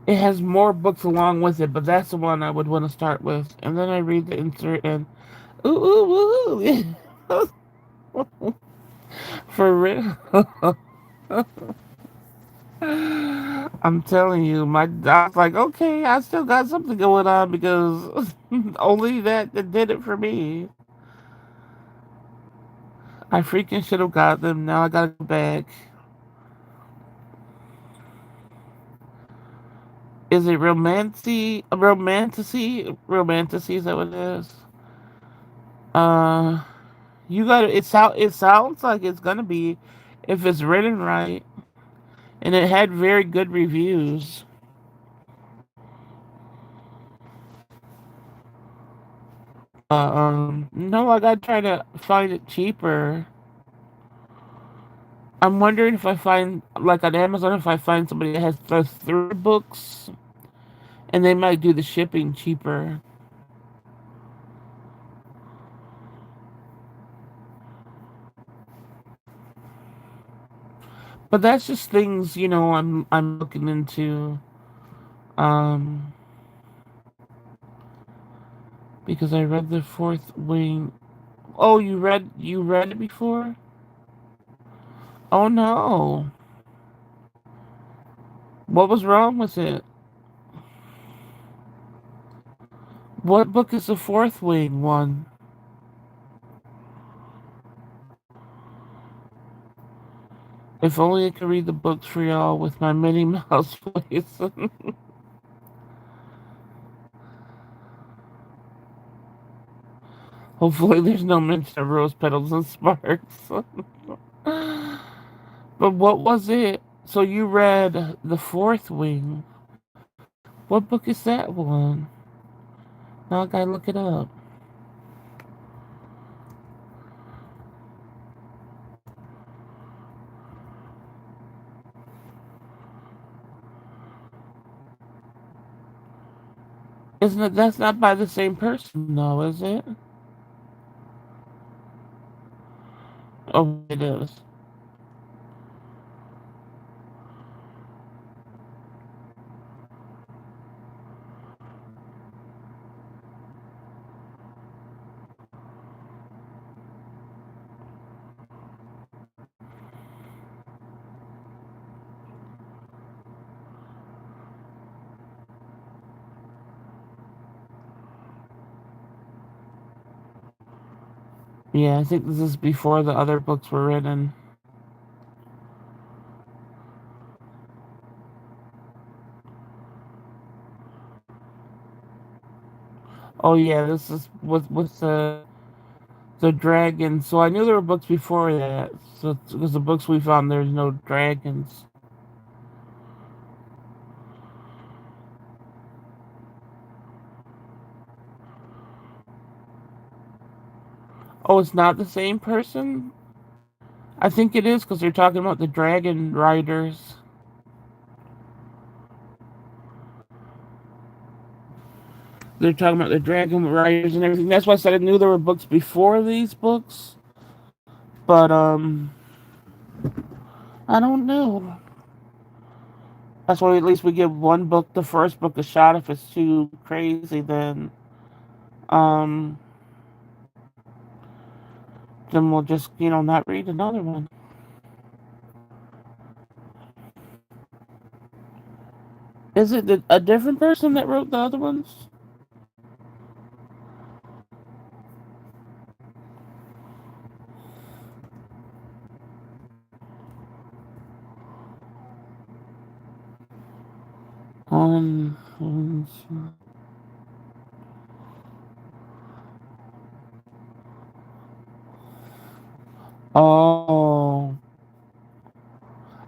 has more books along with it, but that's the one I would want to start with. And then I read the insert and ooh ooh ooh, for real. I'm telling you, I was like, okay, I still got something going on because only that did it for me. I freaking should have got them. Now I gotta go back. Is it romancy? Romanticy is that what it is? Uh, you got it. It sounds like it's gonna be if it's written right. and it had very good reviews. No, I gotta try to find it cheaper. I'm wondering if I find, like on Amazon, if I find somebody that has the three books, and they might do the shipping cheaper. But that's just things, I'm looking into. Um, because I read the Fourth Wing. Oh, you read it before? Oh no. What was wrong with it? What book is the Fourth Wing one? If only I could read the books for y'all with my Minnie Mouse voice. Hopefully there's no mention of rose petals and sparks. But what was it? So you read The Fourth Wing. What book is that one? Now I gotta look it up. Isn't it? That's not by the same person, though, is it? Oh, it is. Yeah, I think this is before the other books were written. Oh yeah, this is with the dragons. So I knew there were books before that. So because the books we found, there's no dragons. Oh, it's not the same person. I think it is because they're talking about the dragon riders. They're talking about the dragon riders and everything. That's why I said I knew there were books before these books. But I don't know. That's why at least we give one book, the first book, a shot. If it's too crazy, um, then we'll just not read another one. Is it a different person that wrote the other ones? Um. Oh,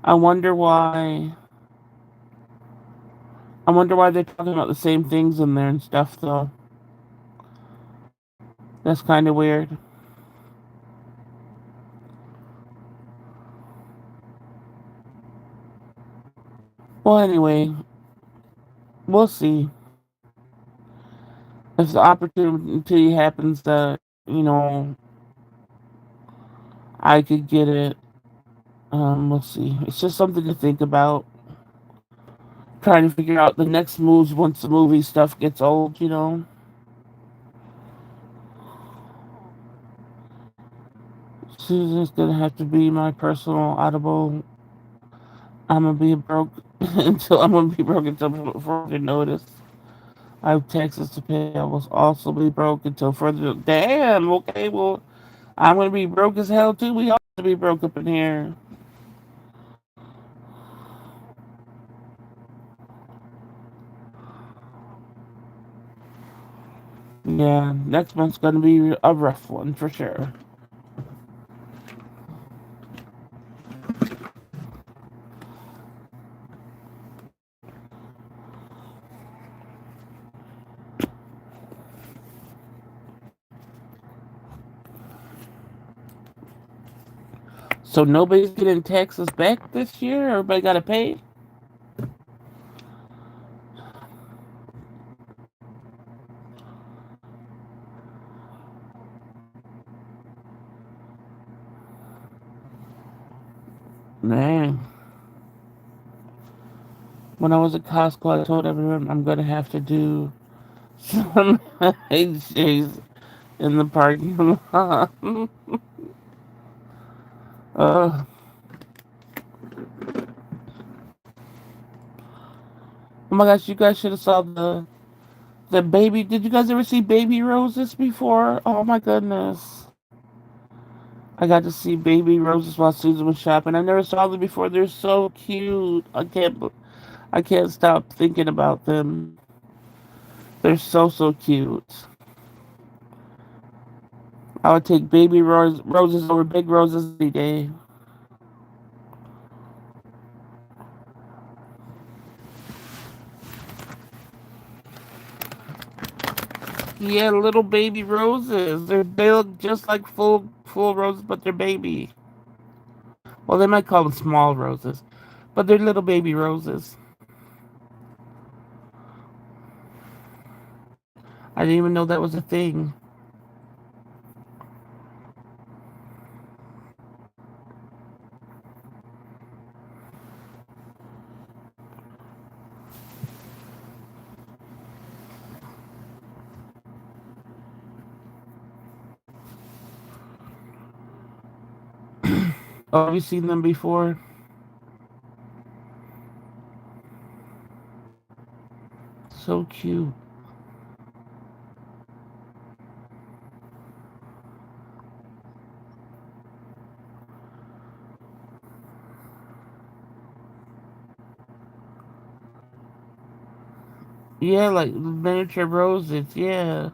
I wonder why. I wonder why they're talking about the same things in there and stuff. Though that's kind of weird. Well, anyway, we'll see if the opportunity happens that I could get it. We'll see. It's just something to think about. Trying to figure out the next moves once the movie stuff gets old. Susan's gonna have to be my personal audible. I'm gonna be broke until further notice. I have taxes to pay. I will also be broke until further. Damn. Okay. Well, I'm gonna be broke as hell too. We all have to be broke up in here. Yeah. Next month's gonna be a rough one for sure. So nobody's getting taxes back this year? Everybody got to pay? Man. When I was at Costco, I told everyone I'm going to have to do some HJs in the parking lot. uh, oh my gosh, you guys should have saw the baby. Did you guys ever see baby roses before? Oh my goodness. I got to see baby roses while Susan was shopping. I never saw them before. They're so cute. I can't stop thinking about them. They're so cute. I would take baby roses over big roses any day. Yeah, little baby roses. They look just like full roses, but they're baby. Well, they might call them small roses, but they're little baby roses. I didn't even know that was a thing. Oh, have you seen them before? So cute. Yeah, like miniature roses. Yeah.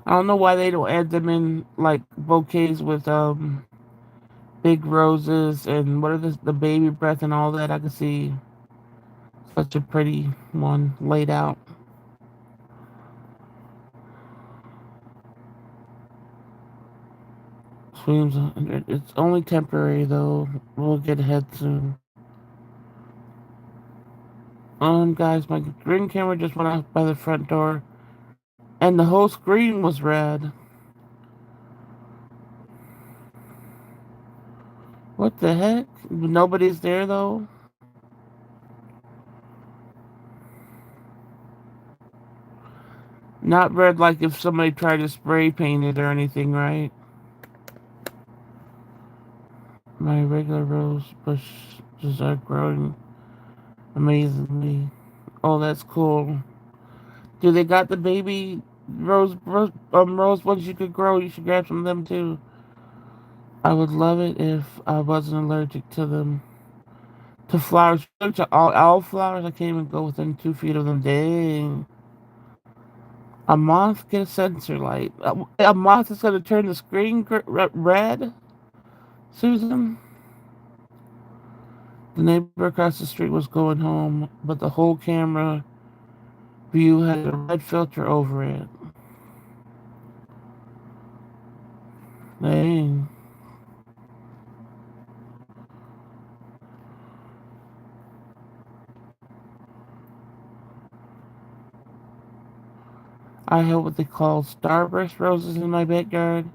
I don't know why they don't add them in like bouquets with big roses and what are the baby breath and all that. I can see such a pretty one laid out. Swims. It's only temporary though. We'll get ahead soon. Guys, my green camera just went off by the front door, and the whole screen was red. What the heck? Nobody's there though. Not red like if somebody tried to spray paint it or anything, right? My regular rose bushes are growing amazingly. Oh, that's cool. Do they got the baby rose ones you could grow? You should grab some of them too. I would love it if I wasn't allergic to them. To flowers, to all flowers. I can't even go within 2 feet of them. Dang. A moth get a sensor light. A moth is gonna turn the screen red. Susan. The neighbor across the street was going home, but the whole camera view had a red filter over it. Dang. I have what they call starburst roses in my backyard,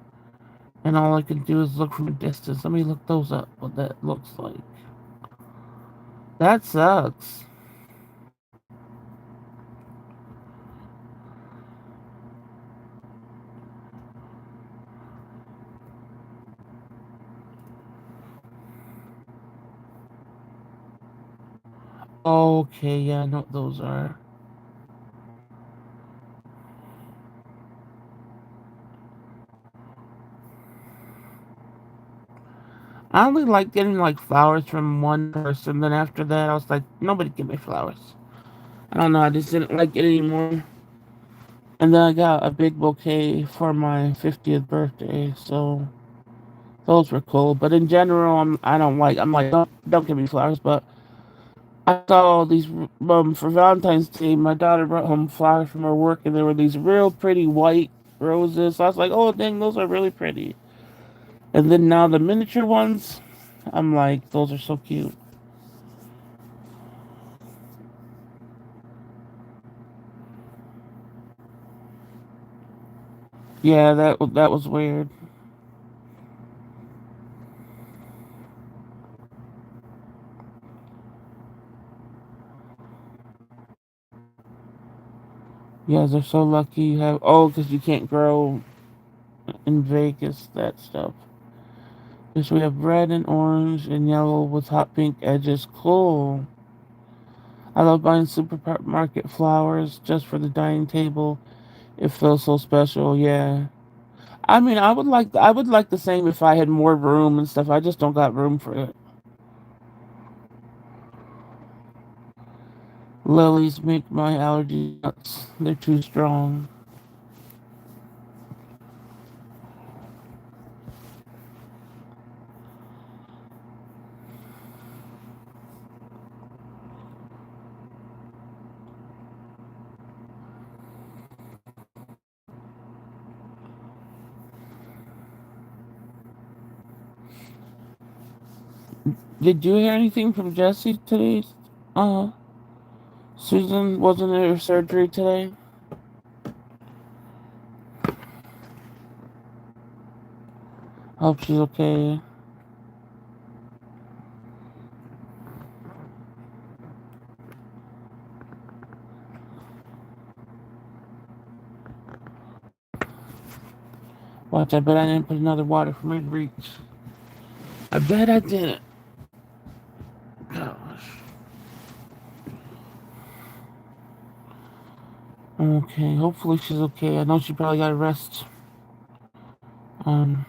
and all I can do is look from a distance. Let me look those up, what that looks like. That sucks. Okay, yeah, I know what those are. I only like getting like flowers from one person. Then after that, I was like, nobody give me flowers. I don't know. I just didn't like it anymore. And then I got a big bouquet for my 50th birthday. So those were cool. But in general, I don't like. I'm like, don't give me flowers. But I saw all these for Valentine's Day. My daughter brought home flowers from her work, and there were these real pretty white. roses. So I was like, oh dang, those are really pretty. And then now the miniature ones, I'm like, those are so cute. Yeah, that was weird. Yeah, they're so lucky you have. Oh, because you can't grow in Vegas, that stuff. Yes, we have red and orange and yellow with hot pink edges. Cool. I love buying supermarket flowers just for the dining table. It feels so special. Yeah. I mean, I would like the same if I had more room and stuff. I just don't got room for it. Lilies make my allergy nuts. They're too strong. Did you hear anything from Jesse today? Uh, Susan wasn't at her surgery today. Hope she's okay. Watch, I bet I didn't put another water for my reach. I bet I didn't. Gosh. Okay, hopefully she's okay. I know she probably got rest. Um,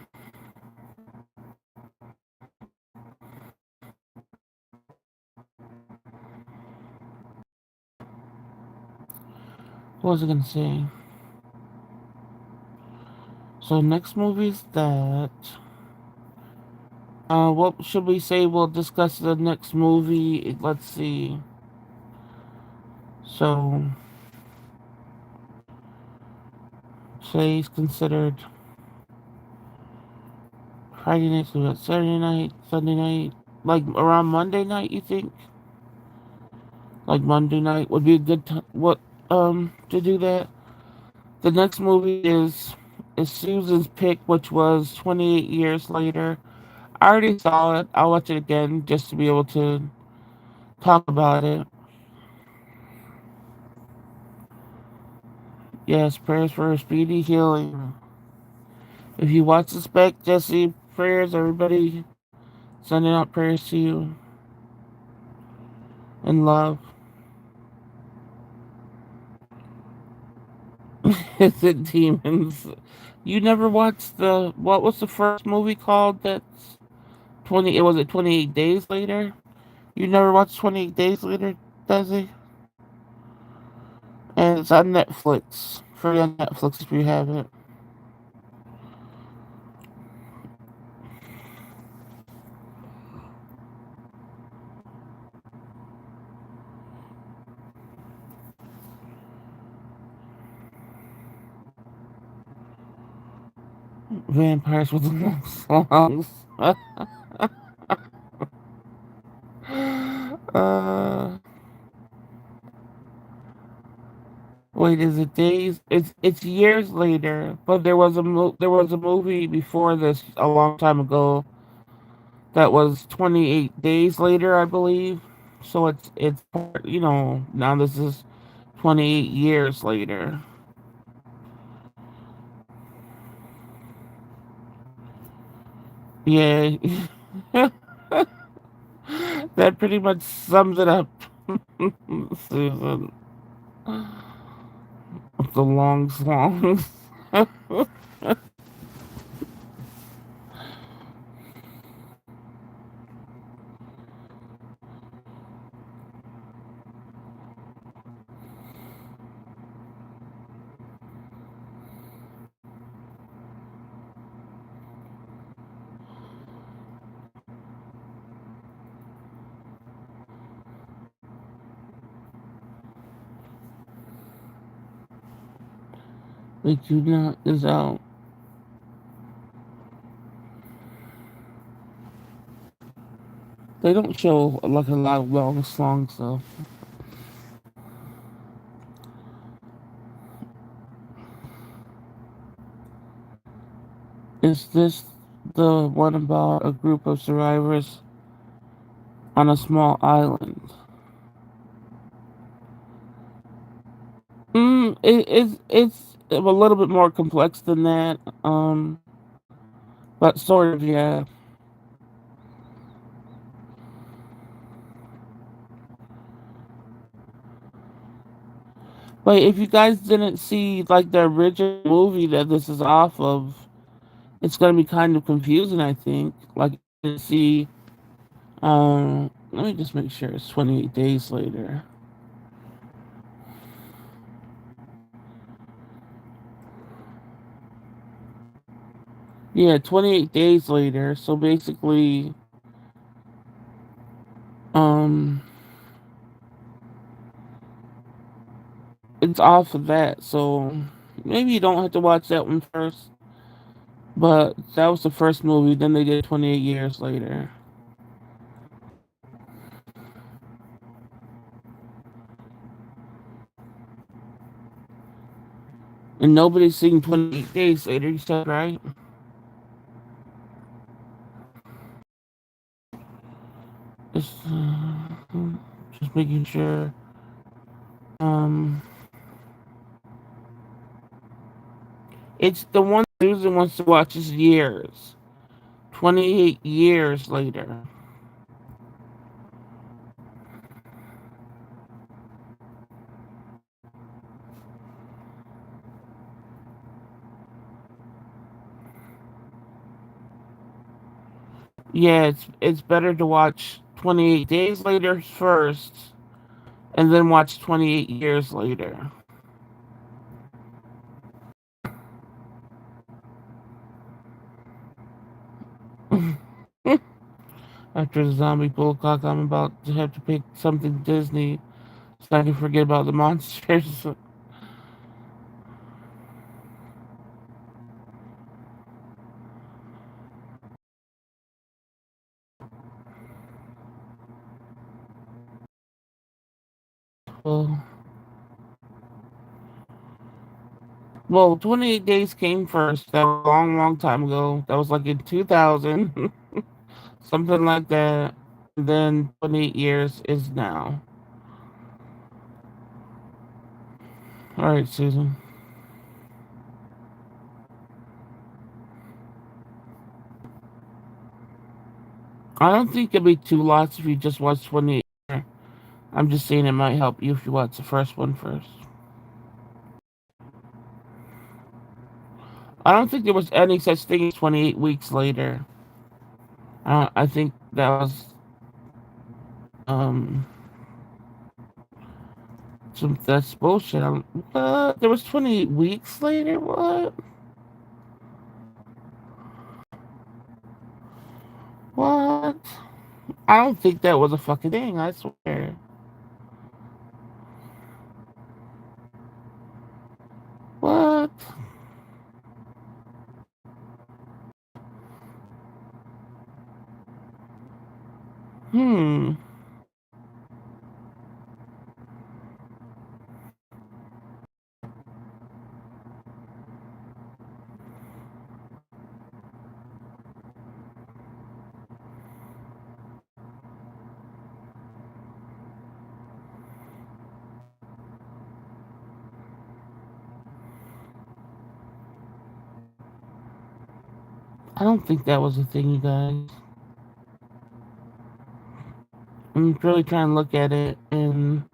what was I gonna say? So next movie's that. What should we say? We'll discuss the next movie. Let's see. So today's considered Friday night, so that's Saturday night, Sunday night, like around Monday night. You think? Like Monday night would be a good time. What to do that? The next movie is Susan's pick, which was 28 years later. I already saw it. I'll watch it again just to be able to talk about it. Yes, prayers for a speedy healing. If you watch the spec, Jesse, prayers, everybody sending out prayers to you and love. Is it demons? You never watched the what was the first movie called? That's 20. It was it 28 days later. You never watched 28 days later, does he? And it's on Netflix. Free on Netflix if you have it. Vampires with long songs. uh, Wait, is it days? It's years later, but there was a movie before this a long time ago that was 28 days later, I believe. So it's now this is 28 years later. Yeah, that pretty much sums it up, Susan. The long songs. Lacuna is out. They don't show like a lot of long songs though. Is this the one about a group of survivors on a small island? It's a little bit more complex than that. But sort of, yeah. But if you guys didn't see like the original movie that this is off of, it's gonna be kind of confusing. I think. Like, you didn't see. Let me just make sure it's 28 days later. Yeah, 28 days later. So basically, um, it's off of that. So maybe you don't have to watch that one first. But that was the first movie. Then they did 28 years later. And nobody's seen 28 days later. You said right? Just, just making sure. Um, it's the one Susan wants to watch is Years. 28 years later. Yeah, it's better to watch 28 days later first, and then watch 28 years later. After the zombie bullcock, I'm about to have to pick something Disney so I can forget about the monsters. well, well, 28 Days came first. That was a long, long time ago. That was like in 2000, something like that. And then 28 years is now. All right, Susan. I don't think it'll be too lots if you just watch 28. I'm just saying it might help you if you watch the first one first. I don't think there was any such thing as 28 weeks later. I think that was um that's bullshit. What? There was 28 weeks later. What? What? I don't think that was a fucking thing. I swear. What? Hmm. I don't think that was a thing, you guys. I'm really trying to look at it and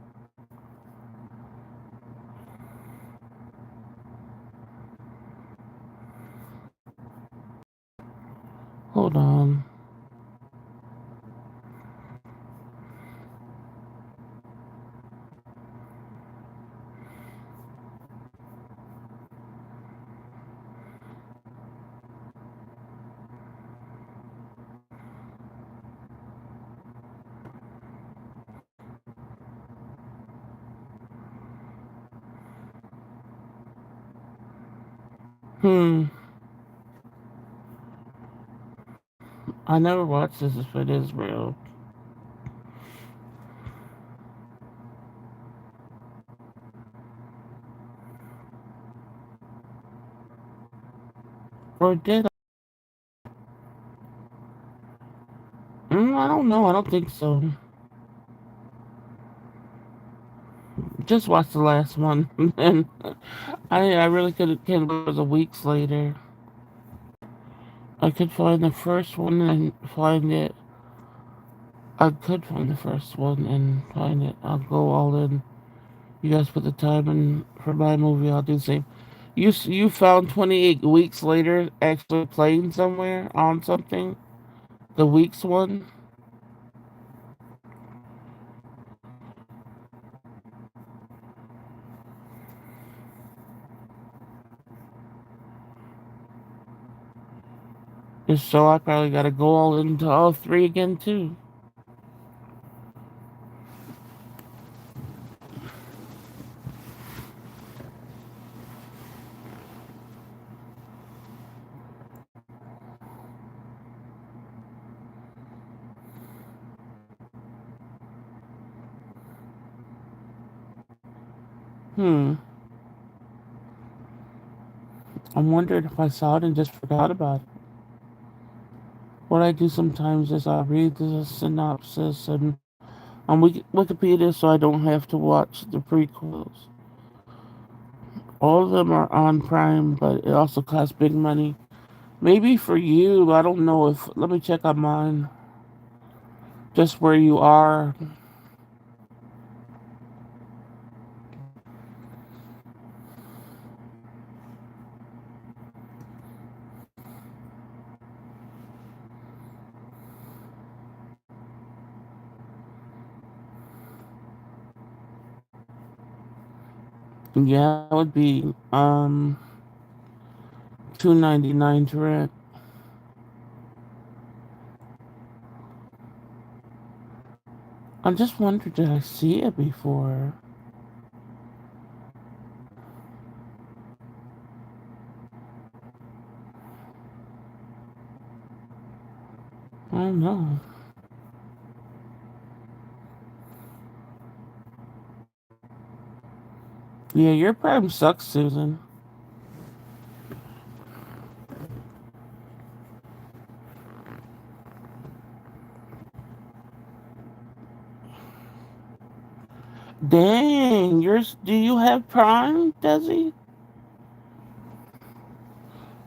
hold on. Hmm. I never watched this if it is real. Or did I? I don't know. I don't think so. Just watched the last one. And I really can't believe it was a weeks later. I could find the first one and find it. I could find the first one and find it. I'll go all in. You guys put the time in for my movie. I'll do the same. You found 28 weeks later actually playing somewhere on something. The weeks one. If so, I probably gotta go all into all three again too. Hmm. I'm wondering if I saw it and just forgot about it. What I do sometimes is I read the synopsis and on Wikipedia so I don't have to watch the prequels. All of them are on Prime, but it also costs big money. Maybe for you, I don't know if. Let me check on mine. Just where you are. Yeah, it would be $2.99 to rent. I just wondered, did I see it before? I don't know. Yeah, your Prime sucks, Susan. Dang, yours. Do you have Prime, Desi?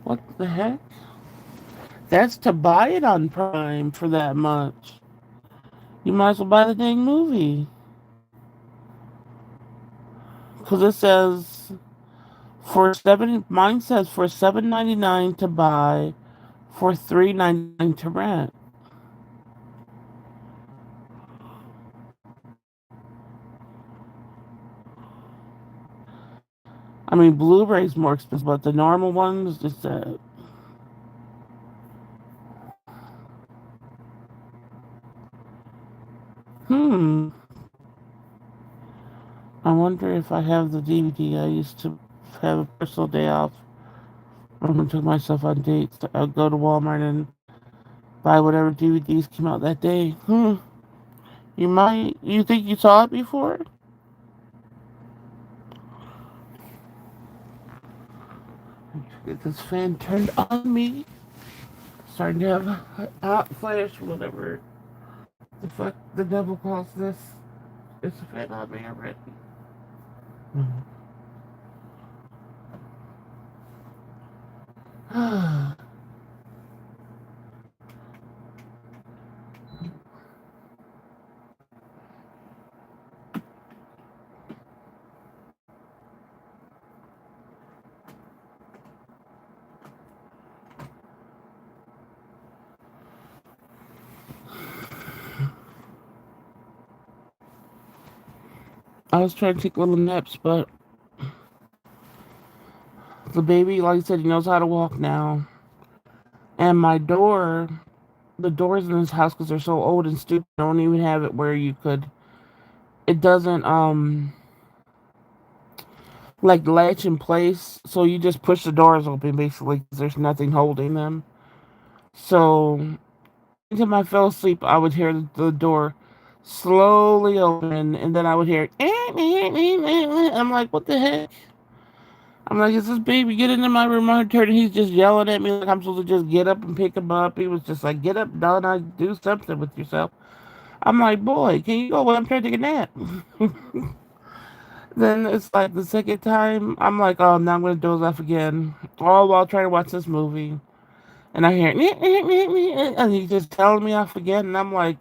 What the heck? That's to buy it on Prime for that much. You might as well buy the dang movie. Because it says mine says for $7.99 to buy, for $3.99 to rent. I mean, Blu-ray's more expensive, but the normal ones just hmm. I wonder if I have the DVD. I used to have a personal day off. I took myself on dates. I'd go to Walmart and buy whatever DVDs came out that day. Hmm. You might. You think you saw it before? Get this fan turned on me. Starting to have a hot flash, whatever the fuck the devil calls this. It's a fan on me already. I was trying to take little naps, but the baby, like I said, he knows how to walk now. And the doors in this house, because they're so old and stupid, don't even have it where you could. It doesn't. like latch in place, so you just push the doors open basically because there's nothing holding them. So until I fell asleep, I would hear the door slowly open, and then I would hear. I'm like, what the heck? I'm like, is this baby get into my room? I turned, and he's just yelling at me like I'm supposed to just get up and pick him up. He was just like, get up, Donna, do something with yourself. I'm like, boy, can you go away? I'm trying to take a nap. Then it's like the second time, I'm like, oh, now I'm going to doze off again. All while trying to watch this movie. And I hear, and he's just telling me off again. And I'm like,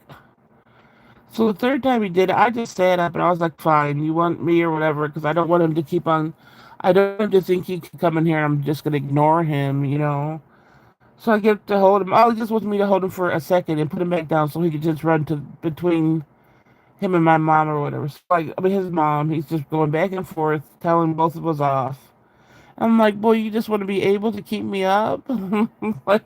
so the third time he did it, I just sat up and I was like, fine, you want me or whatever, because I don't want him to keep on. I don't want him to think he can come in here and I'm just going to ignore him. So I get to hold him. Oh, he just wants me to hold him for a second and put him back down so he could just run to between him and my mom or whatever. So like, I mean, his mom, he's just going back and forth, telling both of us off. I'm like, boy, you just want to be able to keep me up? Like,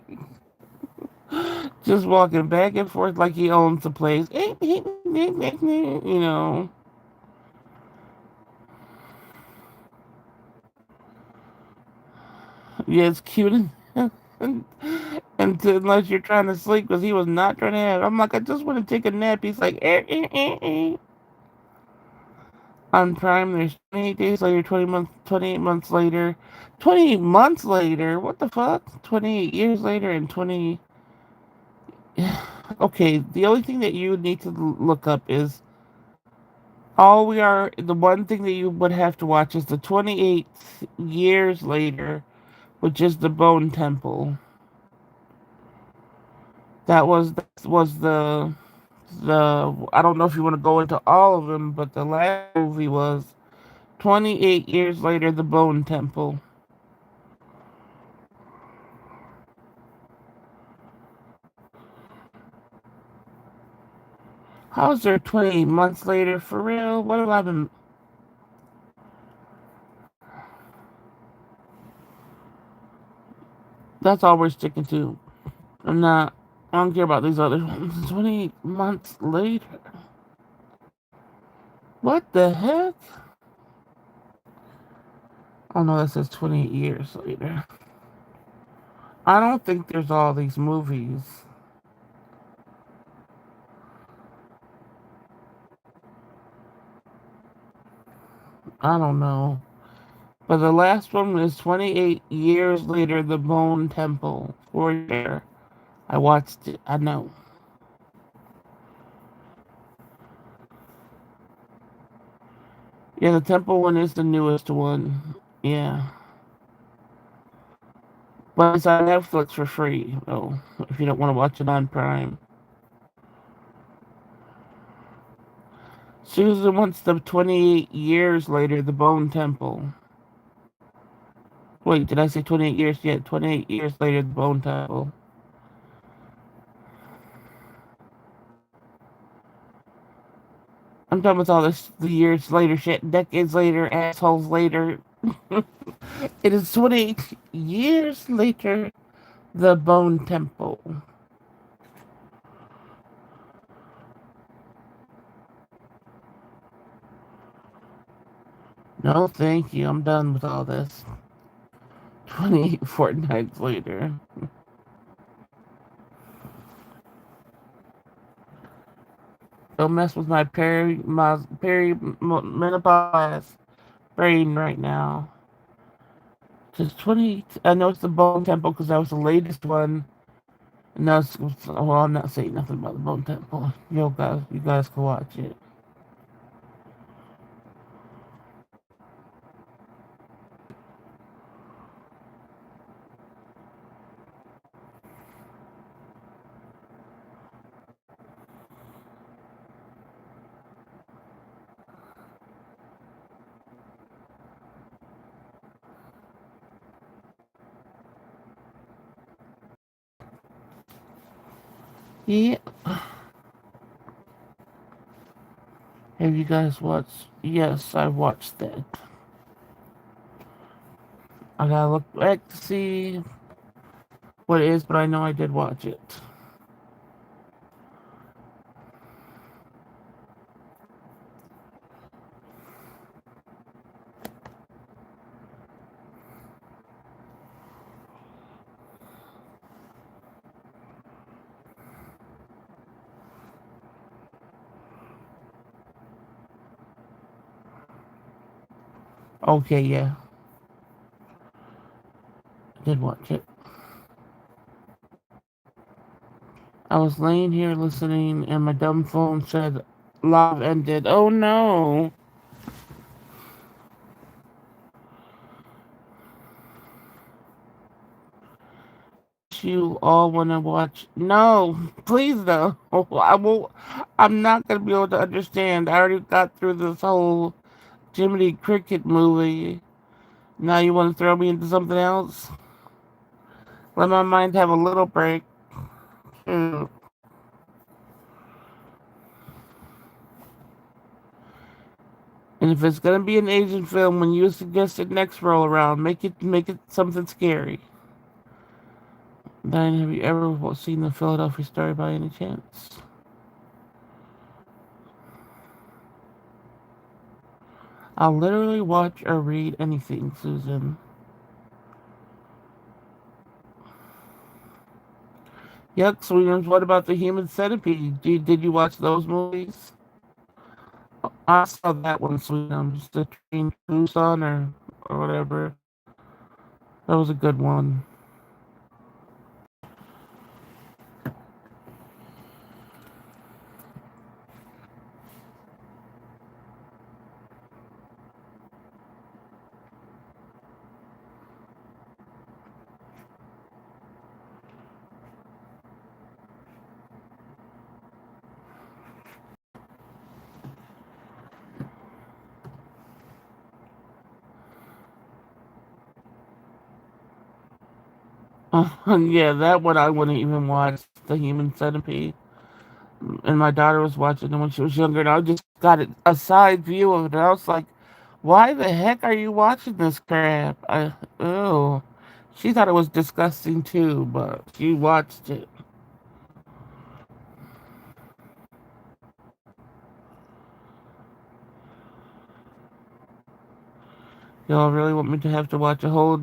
just walking back and forth like he owns the place. You know. Yeah, it's cute. And, unless you're trying to sleep because he was not trying to have. I'm like, I just want to take a nap. He's like, On Prime, there's 28 days later, 20 months, 28 months later, 28 months later. What the fuck? 28 years later and 20. Okay, the only thing that you need to look up is the one thing that you would have to watch is the 28 years later, which is the Bone Temple. That was the I don't know if you want to go into all of them, but the last movie was 28 years later, the Bone Temple. How's there 28 months later? For real? What have I been? That's all we're sticking to. I'm not. I don't care about these other ones. 28 months later. What the heck? Oh no, that says 28 years later. I don't think there's all these movies. I don't know. But the last one is 28 years later, The Bone Temple. For sure. I watched it. I know. Yeah, the temple one is the newest one. Yeah. But it's on Netflix for free, though, if you don't want to watch it on Prime. Susan wants the 28 years later, The Bone Temple. Wait, did I say 28 years? Yeah, 28 years later, The Bone Temple. I'm done with all this the years later shit, decades later, assholes later. It is 28 years later, The Bone Temple. No, thank you. I'm done with all this. 28 fortnights later. Don't mess with my perimenopause brain right now. Just 20. I know it's the Bone Temple because that was the latest one. And that's, well, I'm not saying nothing about the Bone Temple. You guys can watch it. Yeah. Have you guys watched? Yes, I watched that. I gotta look back to see what it is, but I know I did watch it. Okay, yeah, I did watch it. I was laying here listening, and my dumb phone said love ended. Oh no! You all want to watch? No, please no. I won't. I'm not gonna be able to understand. I already got through this whole Jiminy Cricket movie. Now you want to throw me into something else? Let my mind have a little break. Mm. And if it's gonna be an Asian film, when you suggest it next roll around, make it something scary. Diane, have you ever seen the Philadelphia Story by any chance? I'll literally watch or read anything, Susan. Yuck, Sweetums, what about the Human Centipede? Did you watch those movies? I saw that one, Sweetums. The Train to Busan or whatever. That was a good one. Yeah, that one I wouldn't even watch. The Human Centipede. And my daughter was watching it when she was younger, and I just got a side view of it. And I was like, "Why the heck are you watching this crap?" Oh, she thought it was disgusting too, but she watched it. Y'all really want me to have to watch a whole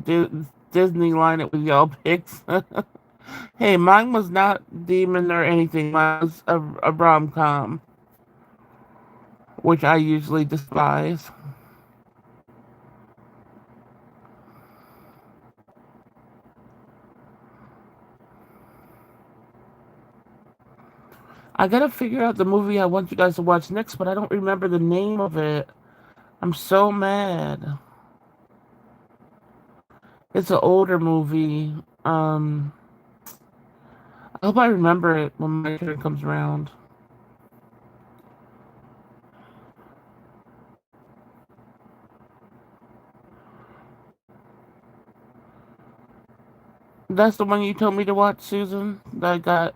Disney lineup with y'all picks? Hey, mine was not demon or anything. Mine was a rom com, which I usually despise. I gotta figure out the movie I want you guys to watch next, but I don't remember the name of it. I'm so mad. It's an older movie. I hope I remember it when my turn comes around. That's the one you told me to watch, Susan. That I got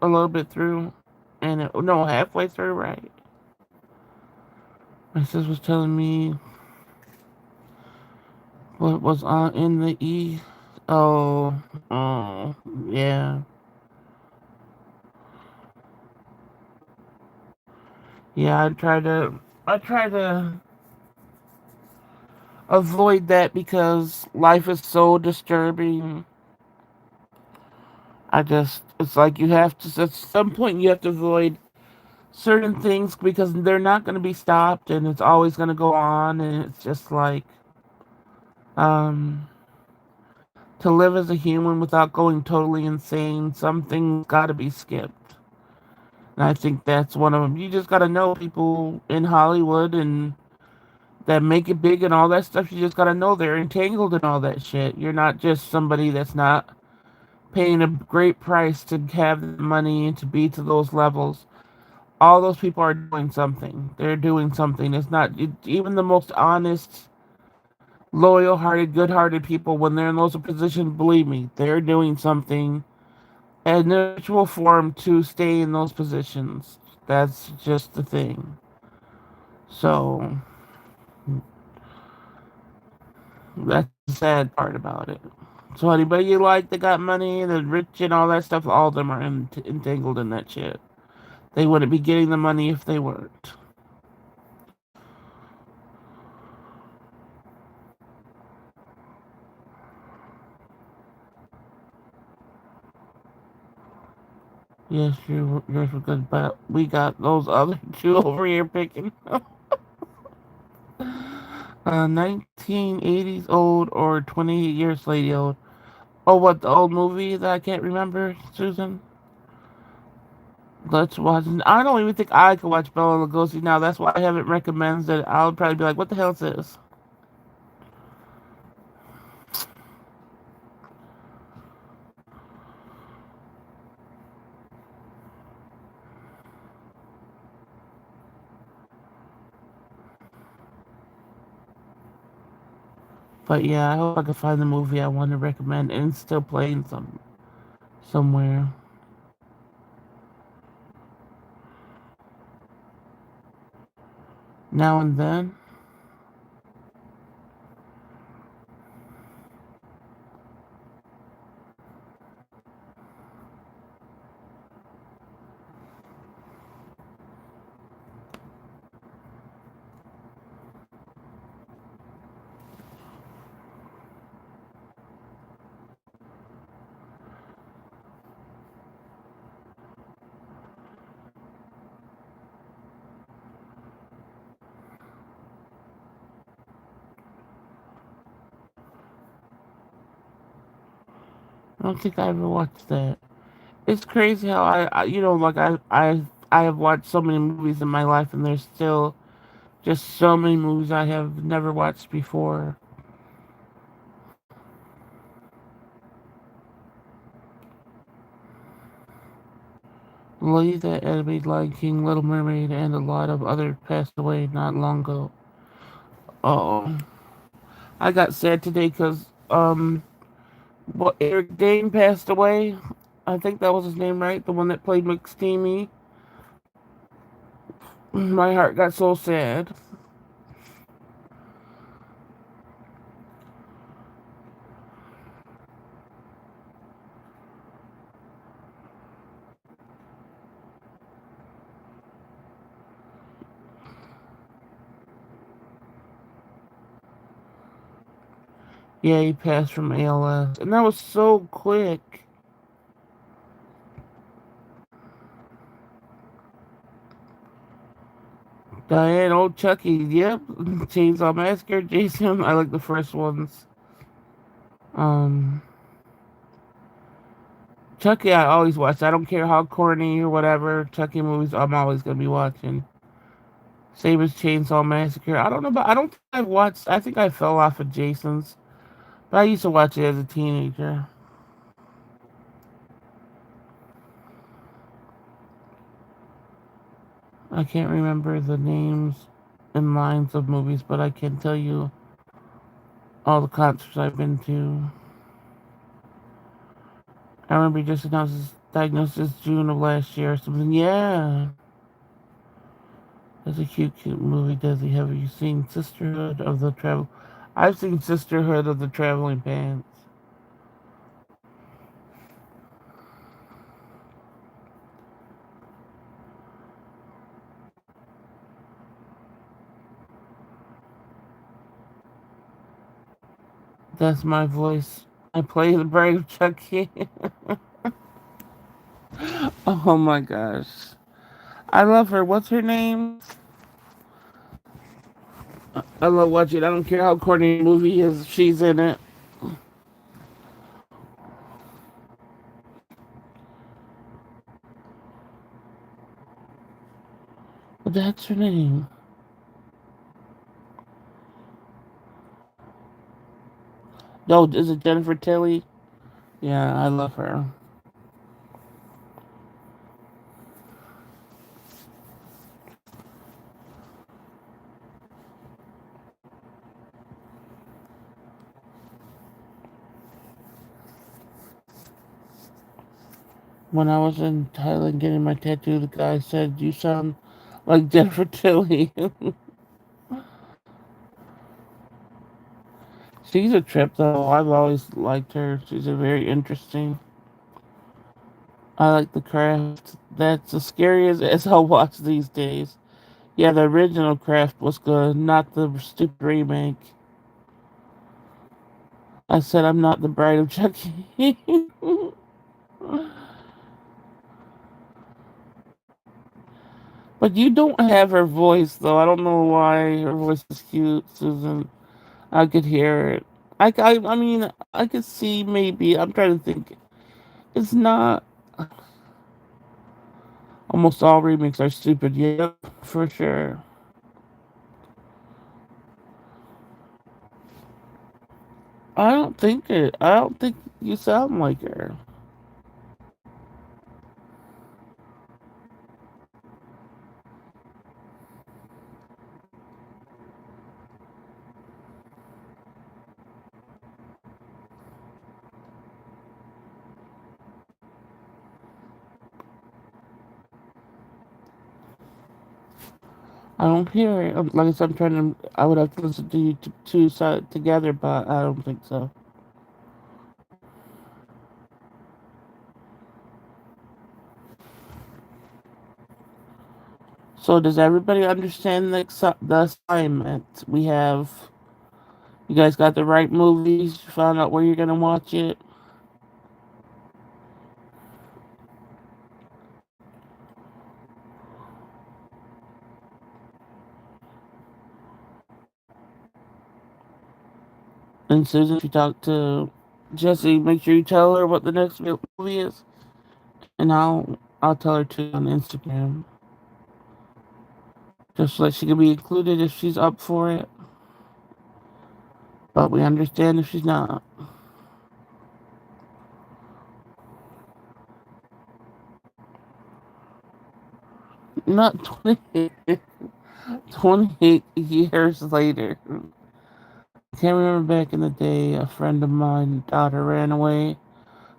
a little bit through, and no, halfway through, right? My sis was telling me what was on in the E. Oh, oh, yeah, yeah. I try to avoid that because life is so disturbing. It's like you have to, at some point, you have to avoid certain things because they're not going to be stopped and it's always going to go on. And it's just like, um, to live as a human without going totally insane, something's got to be skipped. And I think that's one of them. You just got to know people in Hollywood and that make it big and all that stuff. You just got to know they're entangled in all that shit. You're not just somebody that's not paying a great price to have the money and to be to those levels. All those people are doing something. They're doing something. It's not even the most honest, loyal-hearted, good-hearted people when they're in those positions. Believe me, they're doing something in a ritual form to stay in those positions. That's just the thing. So that's the sad part about it. So anybody you like that got money, the rich and all that stuff, all of them are entangled in that shit. They wouldn't be getting the money if they weren't. Yes, yours were good, but we got those other two over here picking. 1980s old or 28 years late old. Oh, what, the old movie that I can't remember, Susan? Let's watch. I don't even think I could watch Bela Lugosi now. That's why I haven't recommended it. I'll probably be like, what the hell is this? But yeah, I hope I can find the movie I want to recommend and it's still playing somewhere. Now and then. I don't think I ever watched that. It's crazy how I have watched so many movies in my life, and there's still just so many movies I have never watched before. Believe that animated Lion King, Little Mermaid, and a lot of others passed away not long ago. Oh, I got sad today because Eric Dane passed away. I think that was his name, right? The one that played McSteamy. My heart got so sad. Yeah, he passed from ALS, and that was so quick. Diane, old Chucky, yep. Chainsaw Massacre, Jason. I like the first ones. Um, Chucky, I always watch. I don't care how corny or whatever. Chucky movies, I'm always gonna be watching. Same as Chainsaw Massacre. I don't know, but I don't think I've watched. I think I fell off of Jason's, but I used to watch it as a teenager. I can't remember the names and lines of movies, but I can tell you all the concerts I've been to. I remember he just announced his diagnosis June of last year or something. Yeah. That's a cute, cute movie, Desi. Have you seen Sisterhood of the Travel? I've seen Sisterhood of the Traveling Pants. That's my voice. I play the Bride of Chucky. Oh my gosh. I love her. What's her name? I love watching. I don't care how corny the movie is. She's in it. But that's her name. No, is it Jennifer Tilly? Yeah, I love her. When I was in Thailand getting my tattoo, the guy said, "You sound like Jennifer Tilly." She's a trip, though. I've always liked her. She's a very interesting. I like the craft. That's as scary as I'll watch these days. Yeah, the original craft was good, not the stupid remake. I said I'm not the bride of Chucky. But you don't have her voice, though. I don't know why her voice is cute, Susan. I could hear it. I mean, I could see maybe. I'm trying to think. It's not. Almost all remakes are stupid. Yep, for sure. I don't think it. I don't think you sound like her. I don't hear it. Like I said, I'm trying to. I would have to listen to you two sides together, but I don't think so. So does everybody understand the assignment? We have. You guys got the right movies. You found out where you're gonna watch it. And Susan, if you talk to Jesse, make sure you tell her what the next movie is, and I'll tell her too on Instagram, just so that she can be included if she's up for it. But we understand if she's not. Not 28 years later. I can't remember back in the day, a friend of mine, daughter ran away.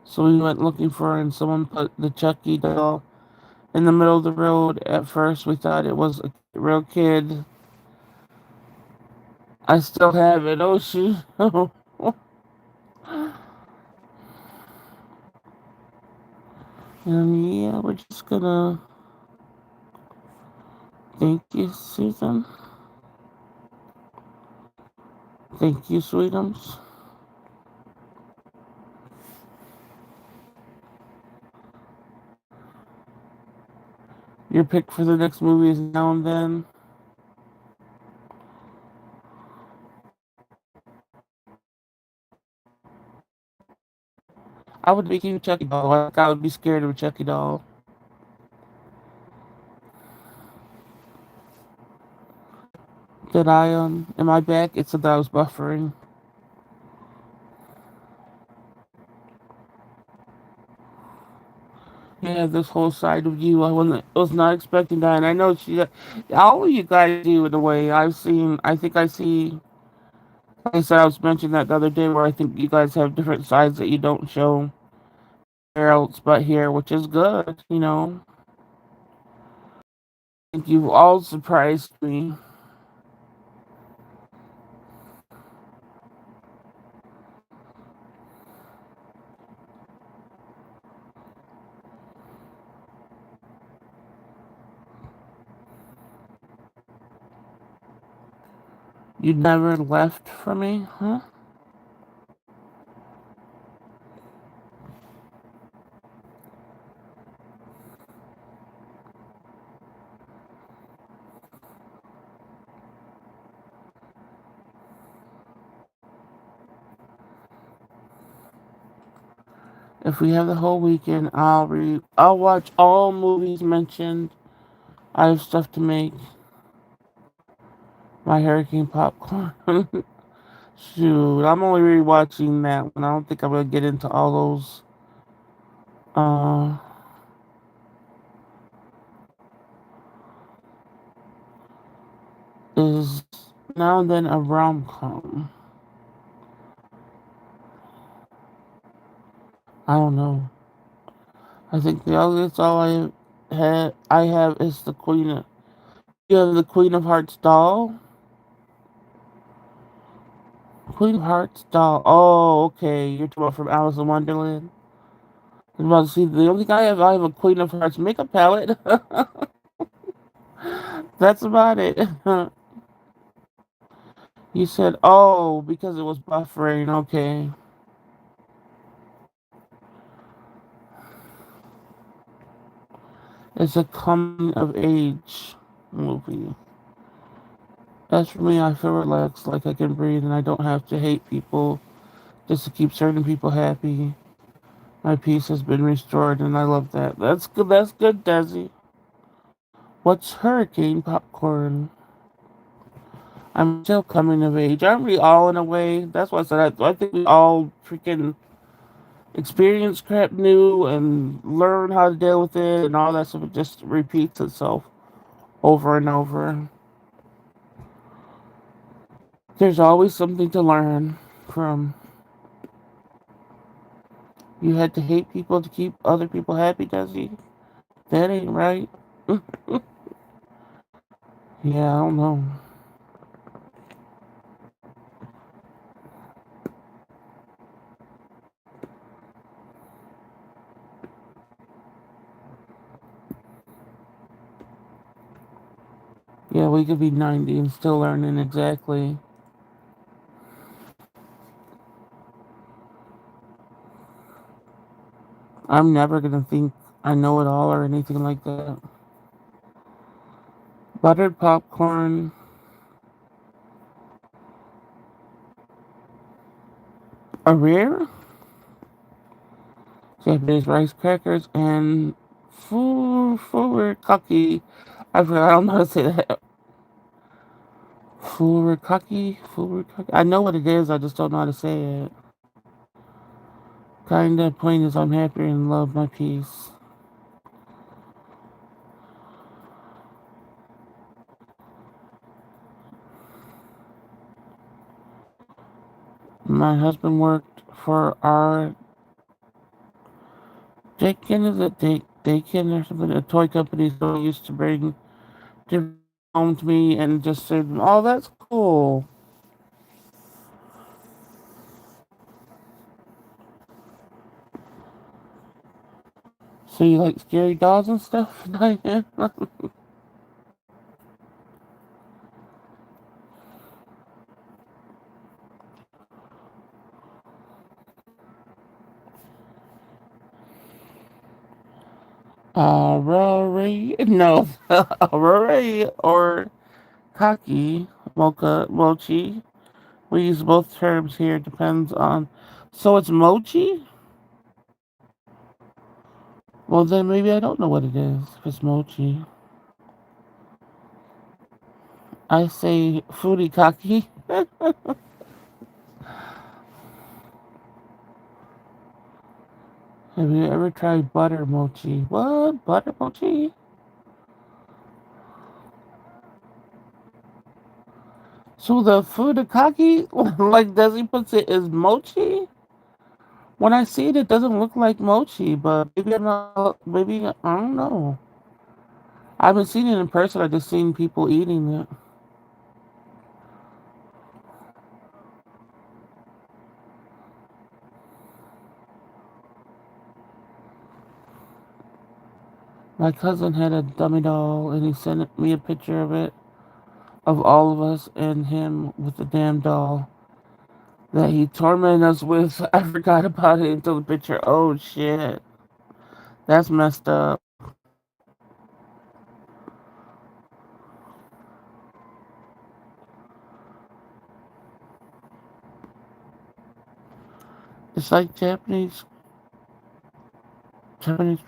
So we went looking for her, and someone put the Chucky doll in the middle of the road. At first, we thought it was a real kid. I still have it. Oh, shoot. And yeah, we're just gonna thank you, Susan. Thank you, sweetums. Your pick for the next movie is Now and Then. I would make you a Chucky doll. Like, I would be scared of a Chucky doll. Did I, am I back? It said that I was buffering. Yeah, this whole side of you, was not expecting that. And I know all of you guys do in a way. I think I see, like I said, I was mentioning that the other day where I think you guys have different sides that you don't show where else but here, which is good, you know. I think you've all surprised me. You never left for me, huh? If we have the whole weekend, I'll watch all movies mentioned. I have stuff to make. My Hurricane Popcorn. Shoot, I'm only rewatching that one. I don't think I'm gonna get into all those. Uh, is Now and Then a rom com? I don't know. I think that's all I have is the Queen of. You have the Queen of Hearts doll. Queen of Hearts doll. Oh, okay. You're talking about from Alice in Wonderland. I was about to see the only thing I have a Queen of Hearts makeup palette. That's about it. You said, oh, because it was buffering. Okay. It's a coming of age movie. As for me, I feel relaxed, like I can breathe, and I don't have to hate people just to keep certain people happy. My peace has been restored, and I love that. That's good. That's good, Desi. What's hurricane popcorn? I'm still coming of age. Aren't we all in a way? That's why I said I think we all freaking experience crap new and learn how to deal with it and all that stuff. It just repeats itself over and over. There's always something to learn from. You had to hate people to keep other people happy, does he? That ain't right. Yeah, I don't know. Yeah, we could be 90 and still learning exactly. I'm never gonna think I know it all or anything like that. Buttered popcorn, a rare Japanese rice crackers, and furikake. I don't know how to say that. Furikake. I know what it is. I just don't know how to say it. Kinda point is I'm happy and love my peace. My husband worked for our Dakin, is it Dakin or something? A toy company. So he used to bring different home to me and just said, "Oh, that's cool." So you like scary dolls and stuff, Diane? Rory, no, Rory or Kaki, Mochi. We use both terms here. Depends on. So it's mochi. Well, then maybe I don't know what it is. If it's mochi, I say furikake. Have you ever tried butter mochi? What? Butter mochi? So the furikake, like Desi puts it, is mochi? When I see it, it doesn't look like mochi, but maybe I'm not, maybe, I don't know. I haven't seen it in person, I've just seen people eating it. My cousin had a dummy doll, and he sent me a picture of it, of all of us and him with the damn doll that he tormented us with. I forgot about it until the picture. Oh shit. That's messed up. It's like Japanese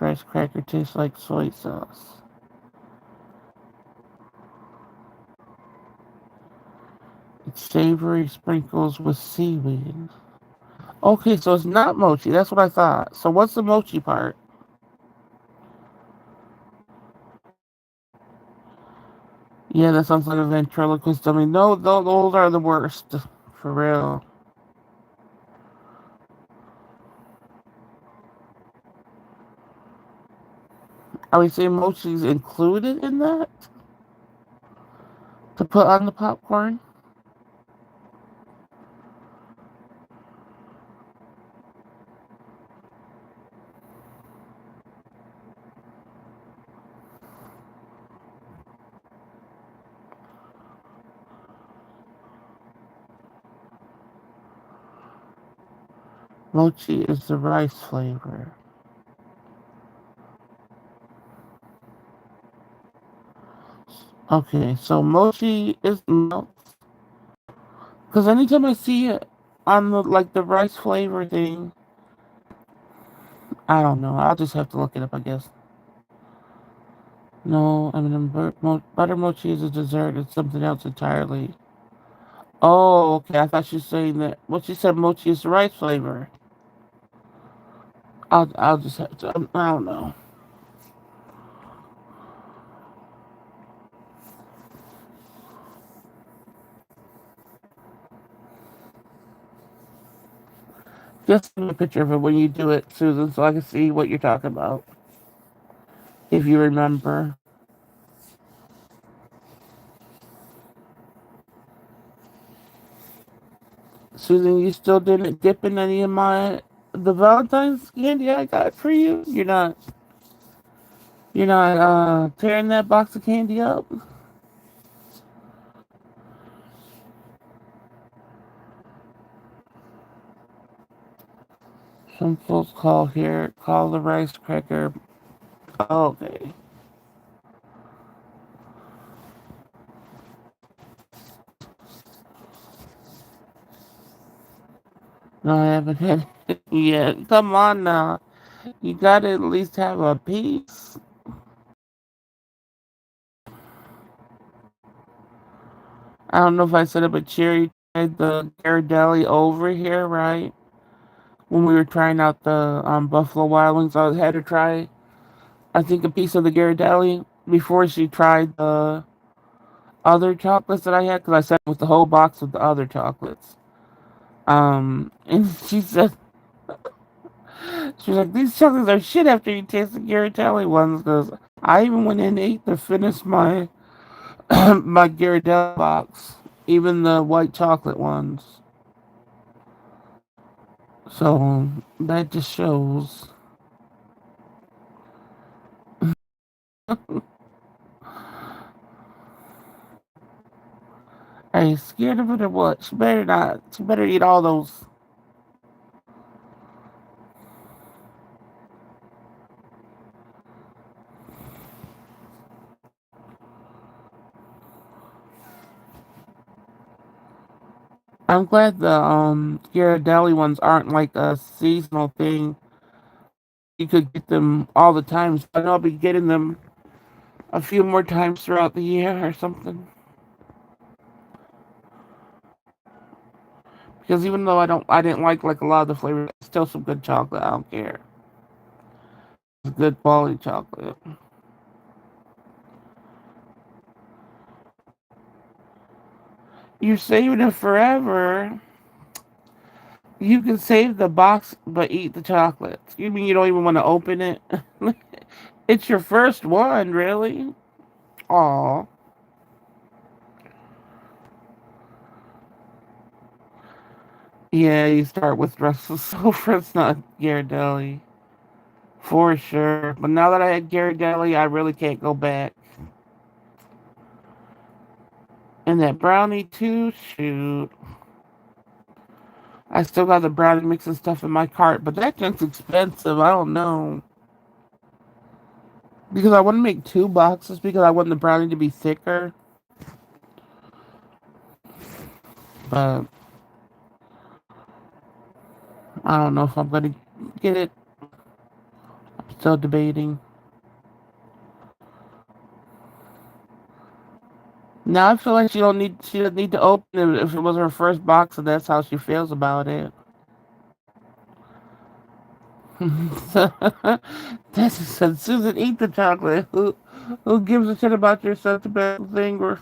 rice cracker tastes like soy sauce. It's savory sprinkles with seaweed. Okay, so it's not mochi. That's what I thought. So what's the mochi part? Yeah, that sounds like a ventriloquist dummy. No, those are the worst. For real. Are we saying mochi's included in that? To put on the popcorn? Mochi is the rice flavor. Okay, so mochi is melts. Because anytime I see it on the like the rice flavor thing, I don't know. I'll just have to look it up, I guess. No, I mean butter mochi is a dessert. It's something else entirely. Oh, okay. I thought she was saying that. Well, she said mochi is the rice flavor. I'll just have to. I don't know. Just send me a picture of it when you do it, Susan, so I can see what you're talking about. If you remember. Susan, you still didn't dip in any of the Valentine's candy I got for you? You're not tearing that box of candy up? Some folks call the rice cracker. Oh, okay. No, I haven't had it yet. Come on now. You gotta at least have a piece. I don't know if I said it, but Cherry tried the Ghirardelli over here, right? When we were trying out the Buffalo Wild Wings, I had her try, I think, a piece of the Ghirardelli before she tried the other chocolates that I had, because I sat with the whole box of the other chocolates. And she was like, these chocolates are shit after you taste the Ghirardelli ones, because I even went in and ate to finish my my Ghirardelli box, even the white chocolate ones. So that just shows. Are you scared of it or what? She better not. She better eat all those. I'm glad the Ghirardelli ones aren't like a seasonal thing. You could get them all the time. So I know I'll be getting them a few more times throughout the year or something. Because even though I didn't like a lot of the flavors, it's still some good chocolate. I don't care. It's good quality chocolate. You're saving it forever. You can save the box but eat the chocolates. You mean you don't even want to open it? It's your first one, really? Aw. Yeah, you start with Russell Silver. It's not Ghirardelli. For sure. But now that I had Ghirardelli, I really can't go back. And that brownie too, shoot. I still got the brownie mix and stuff in my cart, but that junk's expensive. I don't know. Because I want to make two boxes because I want the brownie to be thicker. But I don't know if I'm going to get it. I'm still debating. Now I feel like she doesn't need to open it if it was her first box and that's how she feels about it. So, that's said Susan, eat the chocolate. Who gives a shit about your sentimental thing or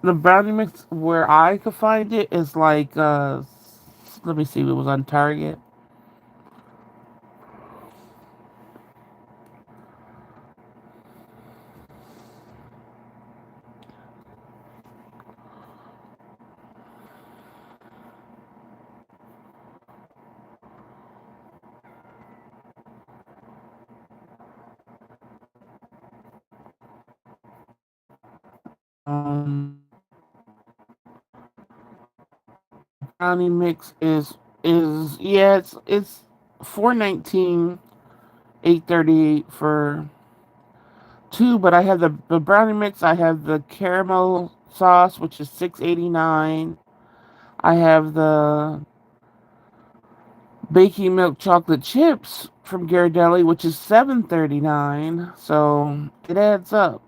the brownie mix where I could find it is like let me see if it was on Target. Um brownie mix is yeah, it's 419 838 for two, but I have the brownie mix. I have the caramel sauce, which is $6.89. I have the baking milk chocolate chips from Ghirardelli, which is $7.39. So it adds up.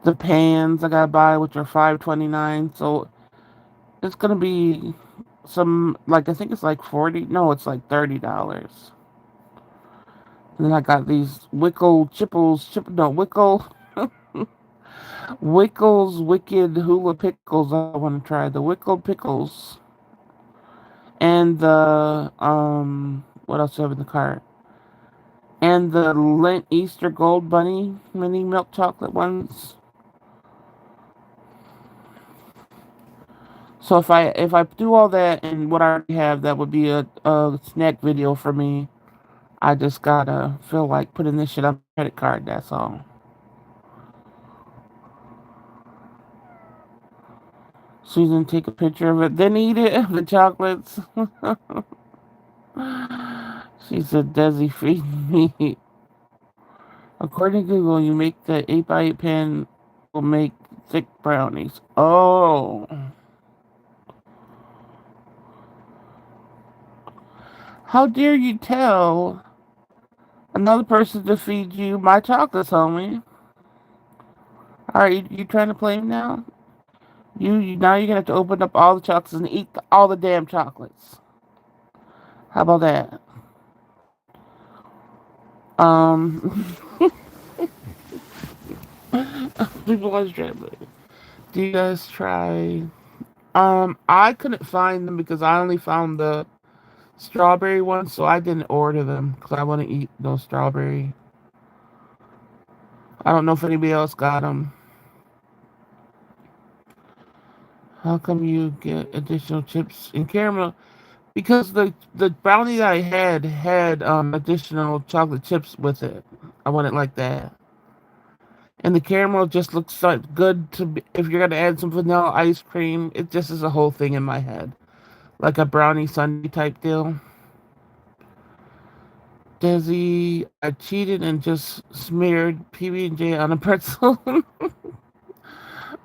The pans I gotta buy, which are $5.29. So it's gonna be some, like, I think it's like 40. No, it's like $30. And then I got these Wickles Wicked Hula Pickles. I want to try the Wickle Pickles. And the, what else do I have in the cart? And the Lent Easter Gold Bunny mini milk chocolate ones. So if I do all that and what I already have, that would be a snack video for me. I just gotta feel like putting this shit on my credit card, that's all. Susan, take a picture of it, then eat it, the chocolates. She said, Desi, feed me. According to Google, you make the 8x8 pan will make thick brownies. Oh. How dare you tell another person to feed you my chocolates, homie? Alright, you trying to play me now? Now you're gonna have to open up all the chocolates and eat all the damn chocolates. How about that? People always try. Do you guys try? I couldn't find them because I only found the strawberry ones, so I didn't order them because I want to eat those strawberry. I don't know if anybody else got them. How come you get additional chips and caramel? Because the brownie that I had additional chocolate chips with it. I want it like that. And the caramel just looks so good to be, if you're gonna add some vanilla ice cream. It just is a whole thing in my head, like a brownie sundae type deal. Desi, I cheated and just smeared PB&J on a pretzel.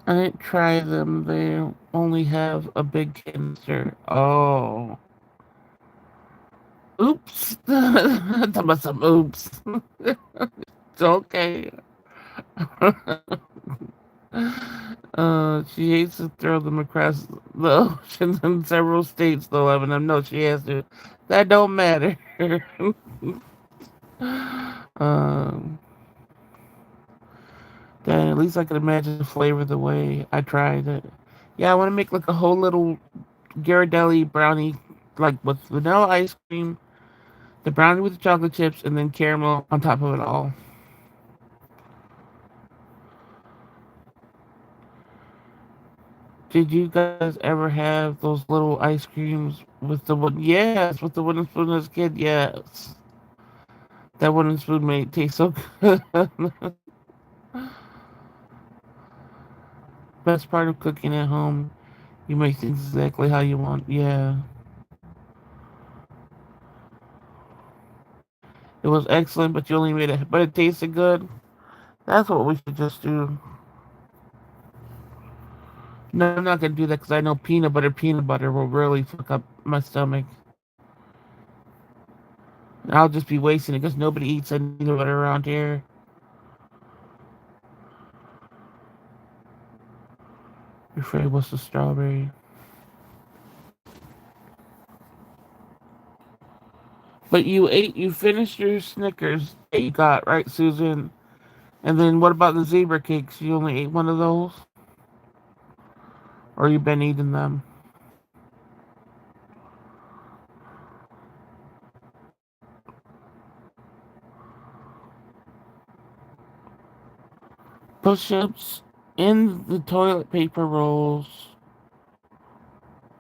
I didn't try them. They only have a big canister. Oh. Oops. Talking about some oops. It's okay. She hates to throw them across the ocean in several states, though, letting them know she has to. That don't matter. um, Dang, at least I can imagine the flavor the way I tried it. Yeah, I want to make like a whole little Ghirardelli brownie, like with vanilla ice cream, the brownie with the chocolate chips, and then caramel on top of it all. Did you guys ever have those little ice creams with the one? Yes, with the wooden spoon as a kid. Yes, that wooden spoon made it taste so good. Best part of cooking at home, you make things exactly how you want. Yeah, it was excellent, but you only made it, but it tasted good. That's what we should just do. No, I'm not gonna do that because I know peanut butter will really fuck up my stomach. I'll just be wasting it because nobody eats any peanut butter around here. Your favorite was the strawberry. But you finished your Snickers that you got, right, Susan? And then what about the zebra cakes? You only ate one of those? Or you been eating them? Push-ups in the toilet paper rolls.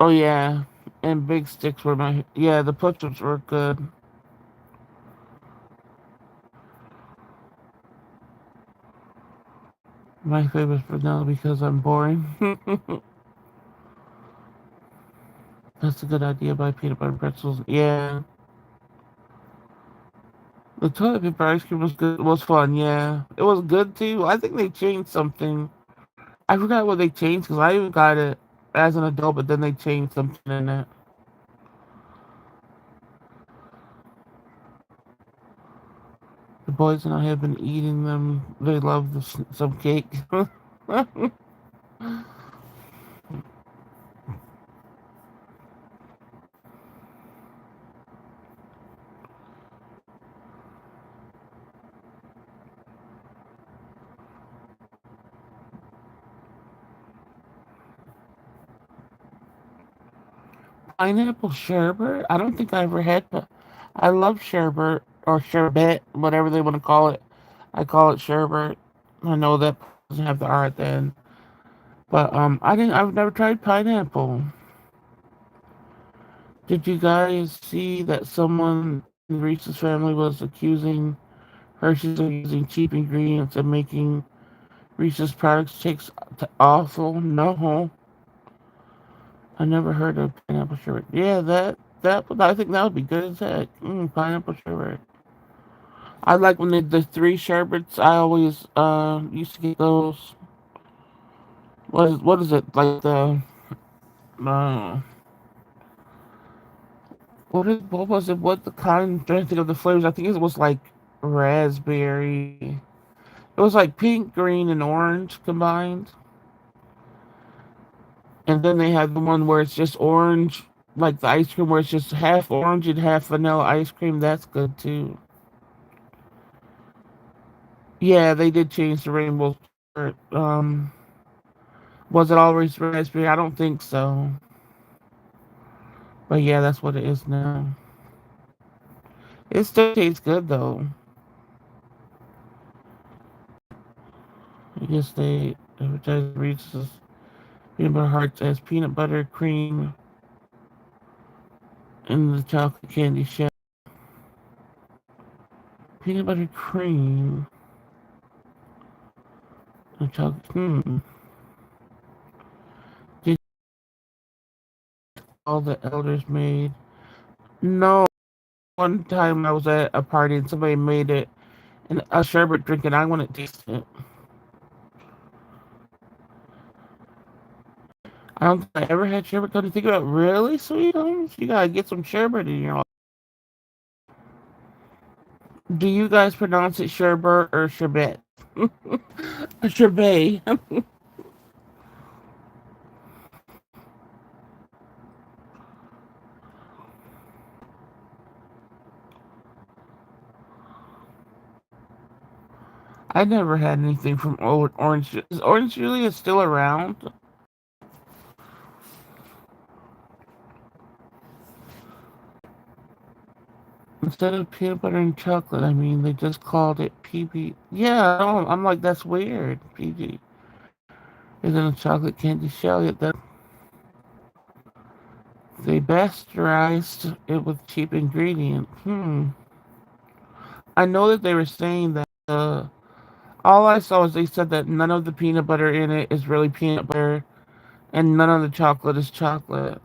Oh yeah. And big sticks were yeah, the push-ups were good. My favorite vanilla because I'm boring. That's a good idea. Buy peanut butter pretzels. Yeah. The toilet paper ice cream was good. Was fun. Yeah, it was good too. I think they changed something. I forgot what they changed because I even got it as an adult, but then they changed something in it. The boys and I have been eating them. They love some cake. Pineapple sherbet? I don't think I ever had, but I love sherbet or sherbet, whatever they want to call it. I call it sherbet. I know that doesn't have the R at the end, but I didn't. I've never tried pineapple. Did you guys see that someone in Reese's family was accusing Hershey's of using cheap ingredients and making Reese's products taste awful? No, I never heard of pineapple sherbet. Yeah, that I think that would be good as heck. Pineapple sherbet. I like when they the three sherbets. I always used to get those. What is it like the uh, what was it? What the kind? I'm trying to think of the flavors. I think it was like raspberry. It was like pink, green, and orange combined. And then they had the one where it's just orange, like the ice cream where it's just half orange and half vanilla ice cream. That's good too. Yeah, they did change the rainbow. Was it always raspberry? I don't think so. But yeah, that's what it is now. It still tastes good though. I guess they advertise Reese's peanut butter hearts as peanut butter cream in the chocolate candy shell. Peanut butter cream. The chocolate. Did all the elders made? No. One time I was at a party and somebody made it and a sherbet drink and I wanted to taste it. I don't think I ever had sherbet. Come to think about it. Really, sweet homes? You gotta get some sherbet in your life. Do you guys pronounce it sherbet or sherbet? Sherbet. I never had anything from Old Orange. Is Orange Julius still around? Instead of peanut butter and chocolate, I mean, they just called it PB. Yeah, I'm like, that's weird. PB. Isn't a chocolate candy shell yet? That they bastardized it with cheap ingredients. I know that they were saying that. All I saw was they said that none of the peanut butter in it is really peanut butter, and none of the chocolate is chocolate.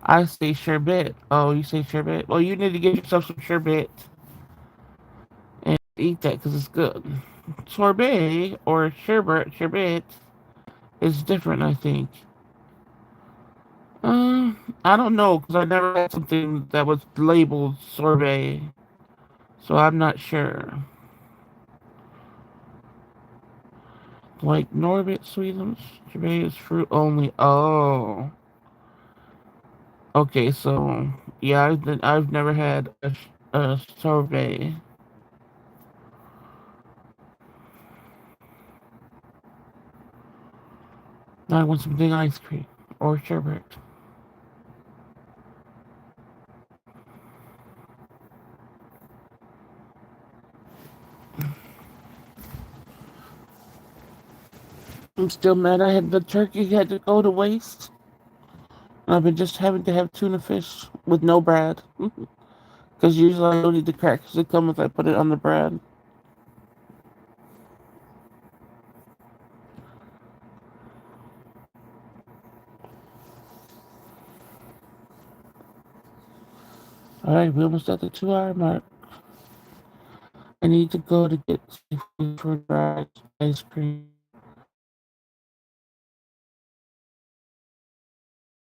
I say sherbet. Oh, you say sherbet? Well, you need to get yourself some sherbet and eat that because it's good. Sorbet or sherbet is different, I think. I don't know because I never had something that was labeled sorbet, so I'm not sure. Like Norbit sweetums, sherbet is fruit only. Oh, okay. So yeah, I've never had a sorbet. I want something ice cream or sherbet. I'm still mad I had the turkey had to go to waste. I've been just having to have tuna fish with no bread. Because usually I don't need the crackers to come if I put it on the bread. Alright, we almost at the 2 hour mark. I need to go to get seafood for fried ice cream.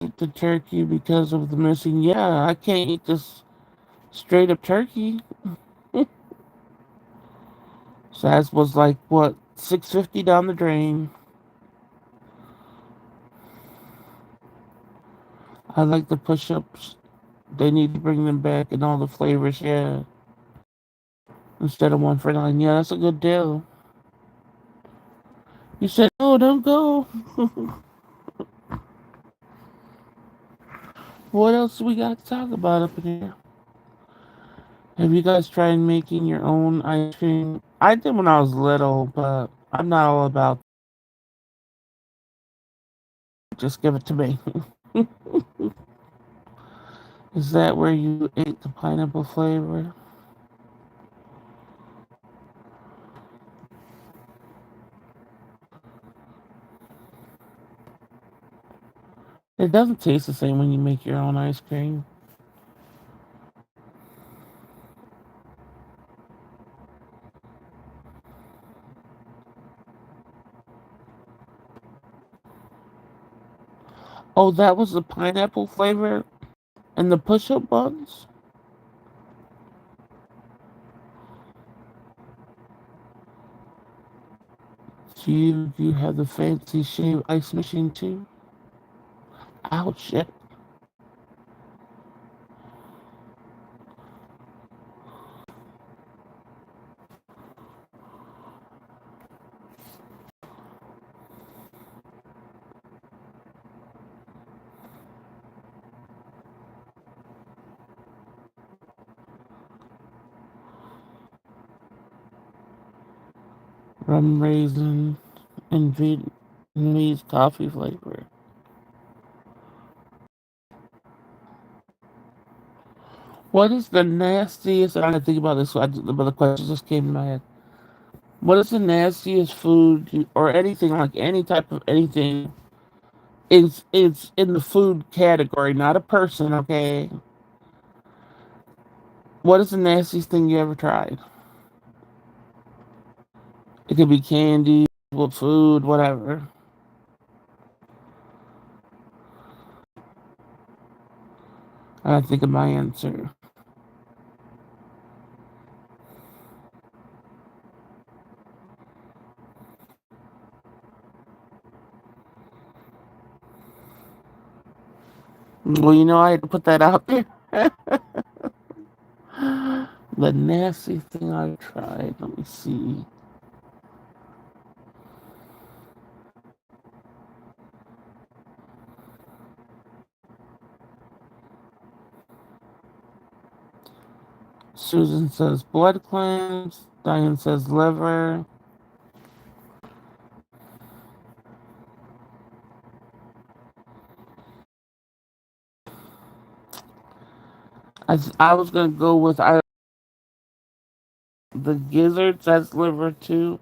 Eat the turkey because of the missing. Yeah, I can't eat this straight up turkey. So that was like what, 650 down the drain. I like the push-ups. They need to bring them back in all the flavors. Yeah, instead of 1 for 9. Yeah, that's a good deal. You said, "Oh, don't go." What else we got to talk about up in here? Have you guys tried making your own ice cream? I did when I was little, but I'm not all about. Just give it to me. Is that where you ate the pineapple flavor? It doesn't taste the same when you make your own ice cream. Oh, that was the pineapple flavor and the push-up buns? Do you have the fancy shave ice machine too? Ouch, shit. Rum raisin and Vietnamese coffee flavor. What is the nastiest? I gotta think about this, but the question just came to my head. What is the nastiest food or anything like any type of anything? It's in the food category, not a person. Okay. What is the nastiest thing you ever tried? It could be candy, what food, whatever. I gotta think of my answer. Well, I had to put that out there. The nastiest thing I tried. Let me see. Susan says blood cleanse. Diane says liver. I was gonna go with the gizzards. That's liver too.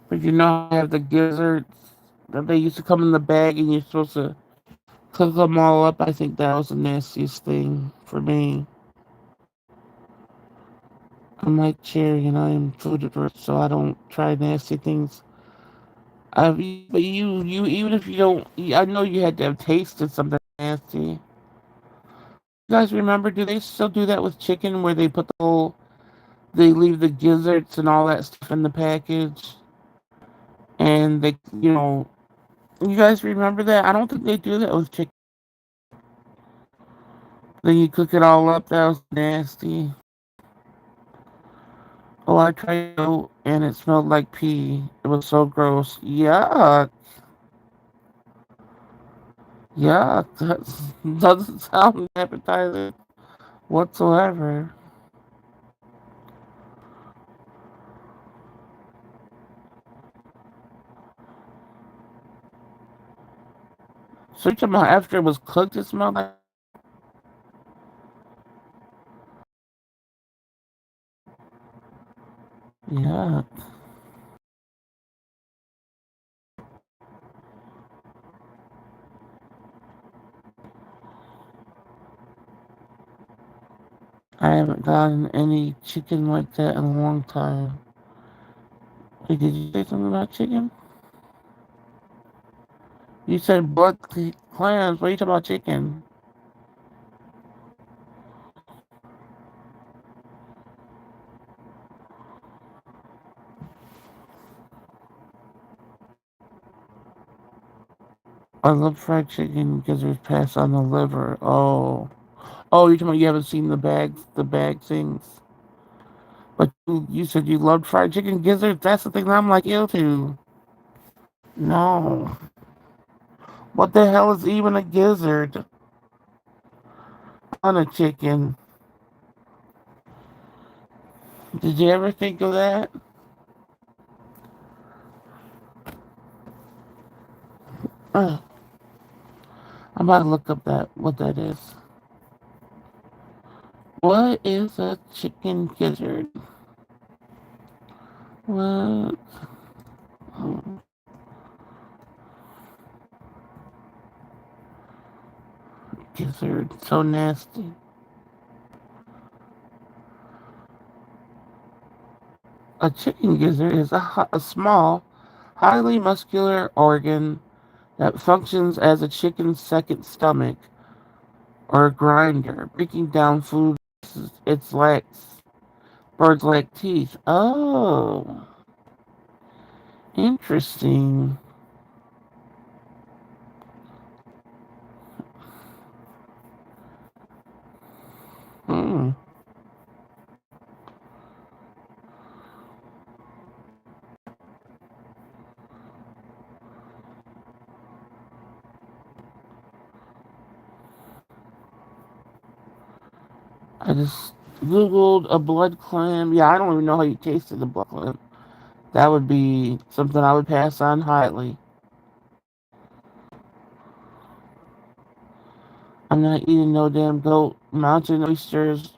But I have the gizzards that they used to come in the bag, and you're supposed to cook them all up. I think that was the nastiest thing for me. I'm like Cherry, and I am food averse, so I don't try nasty things. But you, even if you don't, I know you had to have tasted something nasty. You guys remember? Do they still do that with chicken, where they put they leave the gizzards and all that stuff in the package, and you guys remember that? I don't think they do that with chicken. Then you cook it all up. That was nasty. Oh, I tried it and it smelled like pee. It was so gross. Yuck. Yuck. That doesn't sound appetizing whatsoever. So you're talking about after it was cooked, it smelled like. Yuck. I am haven't gotten any chicken like that in a long time. Wait, did you say something about chicken? You said clams. What are you talking about chicken? I love fried chicken because it was passed on the liver. Oh. Oh, you're talking about you haven't seen the bag things. But you said you loved fried chicken gizzards. That's the thing that I'm like ill to. No. What the hell is even a gizzard on a chicken? Did you ever think of that? Ugh. I'm about to look up what that is. What is a chicken gizzard? What? Oh, gizzard. So nasty. A chicken gizzard is a small, highly muscular organ that functions as a chicken's second stomach or grinder, breaking down food with its legs, birds like teeth. Oh, interesting. Hmm. I just googled a blood clam. Yeah, I don't even know how you tasted the blood clam. That would be something I would pass on highly. I'm not eating no damn goat, mountain oysters,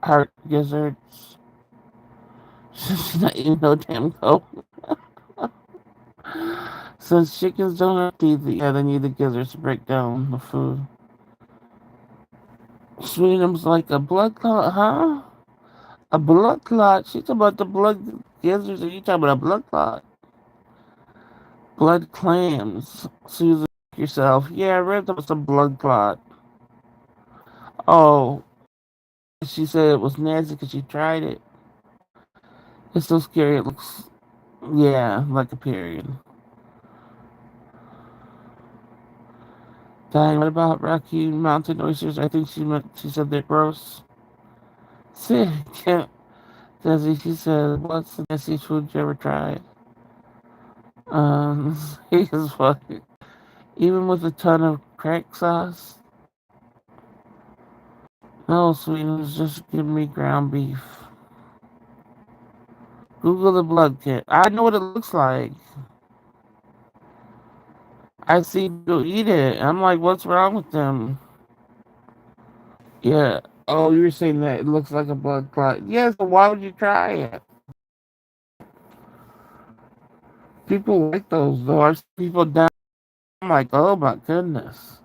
heart gizzards. Not eating no damn goat. Since chickens don't have teeth, yeah, they need the gizzards to break down the food. Sweetenham's like a blood clot, huh? A blood clot? She's talking about the blood gizzards, and you talking about a blood clot? Blood clams. Susan, yourself. Yeah, I read about some blood clot. Oh, she said it was nasty because she tried it. It's so scary. It looks, yeah, like a period. Dang, what about Rocky Mountain oysters? I think she said they're gross. Sick. Desi, she said, what's the nastiest food you ever tried? He is funny. Even with a ton of crack sauce? No, sweetness, just give me ground beef. Google the blood kit. I know what it looks like. I see people eat it. I'm like, what's wrong with them? Yeah. Oh, you were saying that it looks like a blood clot. Yeah, so why would you try it? People like those though. I see people down. I'm like, oh my goodness.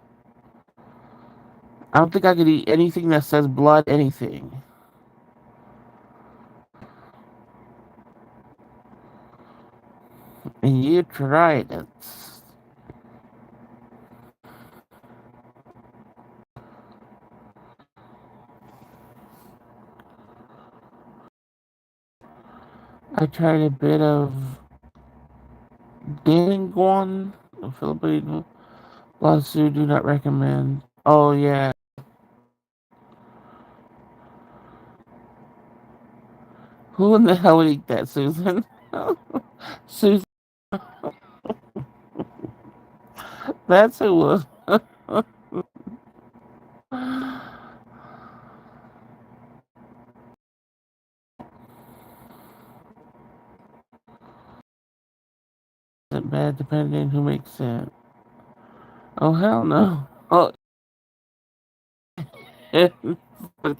I don't think I could eat anything that says blood anything. And you tried it. I tried a bit of Danguan, a Filipino. Lawsuit, do not recommend. Oh yeah. Who in the hell would eat that, Susan? Susan, that's who was. Isn't bad depending on who makes it. Oh hell no. Oh, but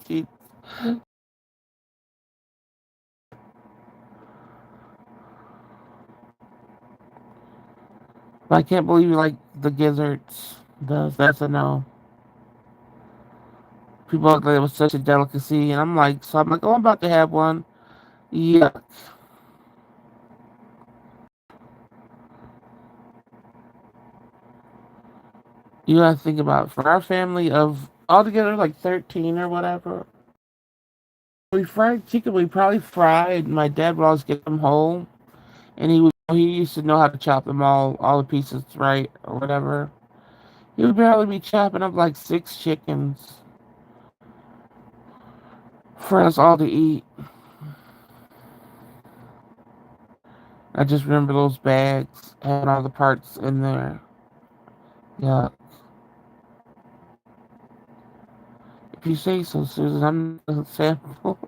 I can't believe you like the gizzards. That's a no. People act like it was such a delicacy, and I'm like, oh, I'm about to have one. Yeah, you gotta think about it. For our family of altogether like 13 or whatever, we fried chicken. We probably fried. My dad would always get them whole, and he used to know how to chop them all the pieces right or whatever. He would probably be chopping up like 6 chickens for us all to eat. I just remember those bags having all the parts in there. Yeah, if you say so, Susan, I'm not a sample.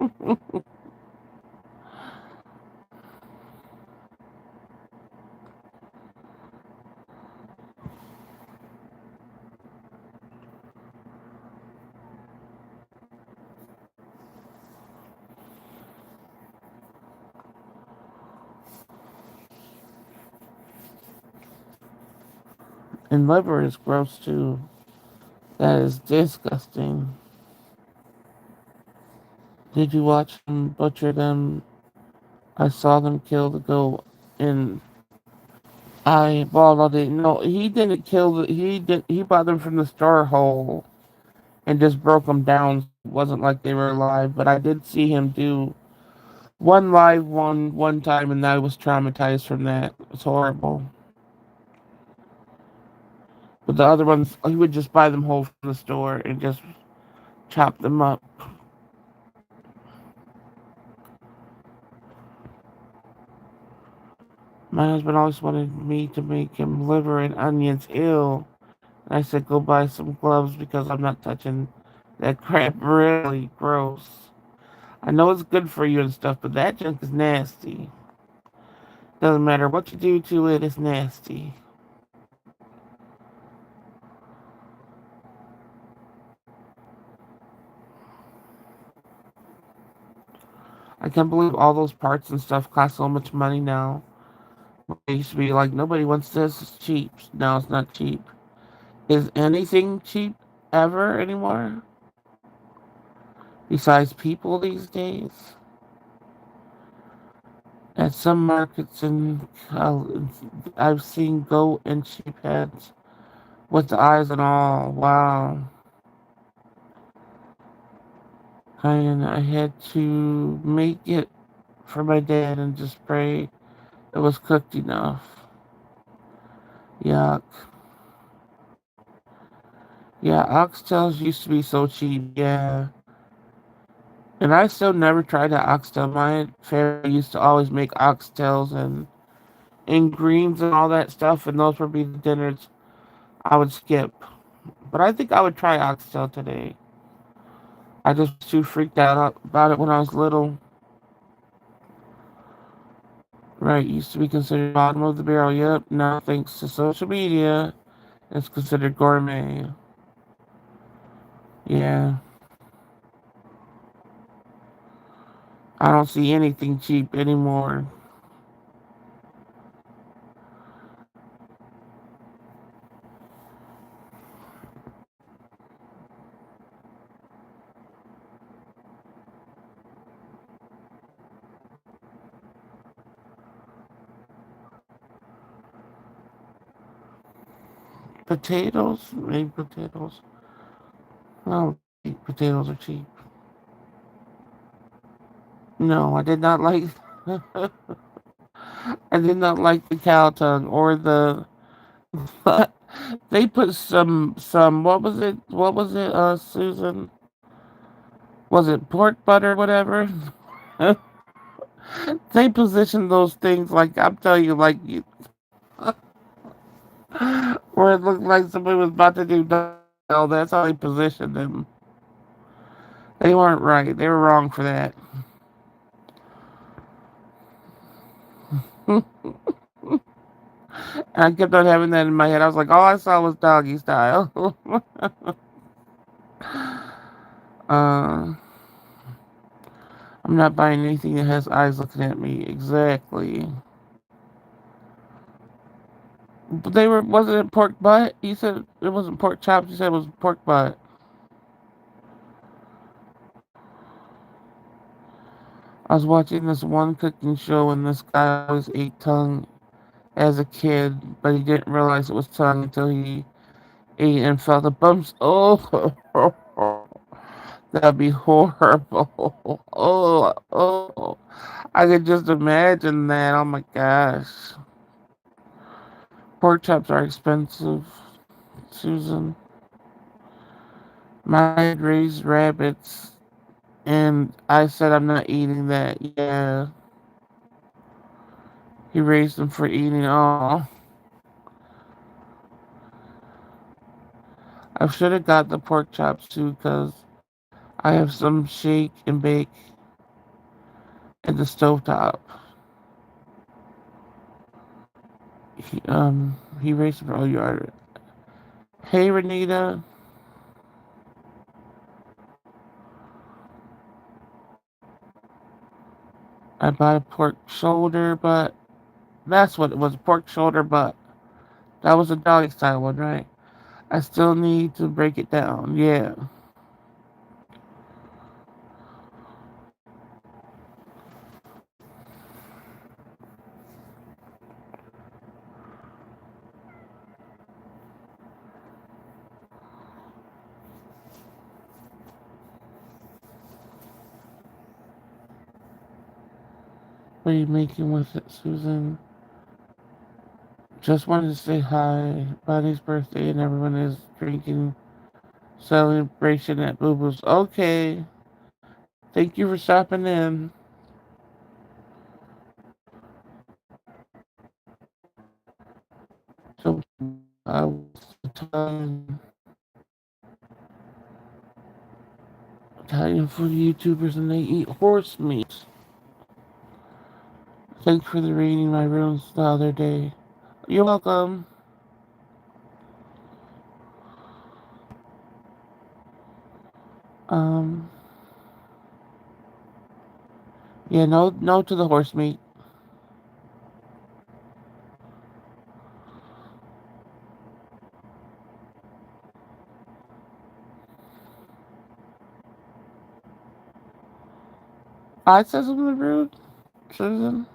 And liver is gross too. That is disgusting. Did you watch them butcher them? I saw them kill the goat, and I bawled it. No, he didn't kill the. He did. He bought them from the store whole and just broke them down. It wasn't like they were alive, but I did see him do one live one time, and I was traumatized from that. It was horrible. But the other ones, he would just buy them whole from the store and just chop them up. My husband always wanted me to make him liver and onions ill. And I said, go buy some gloves because I'm not touching that crap. Really gross. I know it's good for you and stuff, but that junk is nasty. Doesn't matter what you do to it, it's nasty. I can't believe all those parts and stuff cost so much money now. It used to be like, nobody wants this, it's cheap. Now it's not cheap. Is anything cheap ever anymore? Besides people these days? At some markets I've seen goat and sheep heads with the eyes and all. Wow. And I had to make it for my dad and just pray it was cooked enough. Yuck. Yeah, oxtails used to be so cheap. Yeah. And I still never tried an oxtail. My family used to always make oxtails and greens and all that stuff, and those would be the dinners I would skip. But I think I would try oxtail today. I just was too freaked out about it when I was little. Right, used to be considered bottom of the barrel. Yep, now thanks to social media, it's considered gourmet. Yeah, I don't see anything cheap anymore. Potatoes, maybe potatoes. Oh, potatoes are cheap. No, I did not like. I did not like the cow tongue or the. They put some. What was it? What was it? Susan. Was it pork butter? Whatever. They position those things like I'm telling you, like you, where it looked like somebody was about to do. No, that's how they positioned them. They weren't right. They were wrong for that. And I kept on having that in my head. I was like, all I saw was doggy style. uh, I'm not buying anything that has eyes looking at me. Exactly. But they were. Wasn't it pork butt? You said it wasn't pork chops. You said it was pork butt. I was watching this one cooking show and this guy always ate tongue as a kid, but he didn't realize it was tongue until he ate and felt the bumps. Oh, that'd be horrible. Oh. I could just imagine that. Oh my gosh. Pork chops are expensive, Susan. My dad raised rabbits, and I said I'm not eating that. Yeah, he raised them for eating. Oh, I should have got the pork chops too, because I have some shake and bake at the stovetop. He raised them. Oh, you are. Hey, Renita. I bought a pork shoulder, but that's what it was. Pork shoulder, but that was a doggy style one, right? I still need to break it down. Yeah. What are you making with it, Susan? Just wanted to say hi. Bonnie's birthday and everyone is drinking celebration at Boo Boo's. Okay. Thank you for stopping in. So, Italian, Italian food YouTubers and they eat horse meat. Thanks for the reading my rooms the other day. You're welcome. Um, yeah, no to the horse meat. I said something rude, Susan.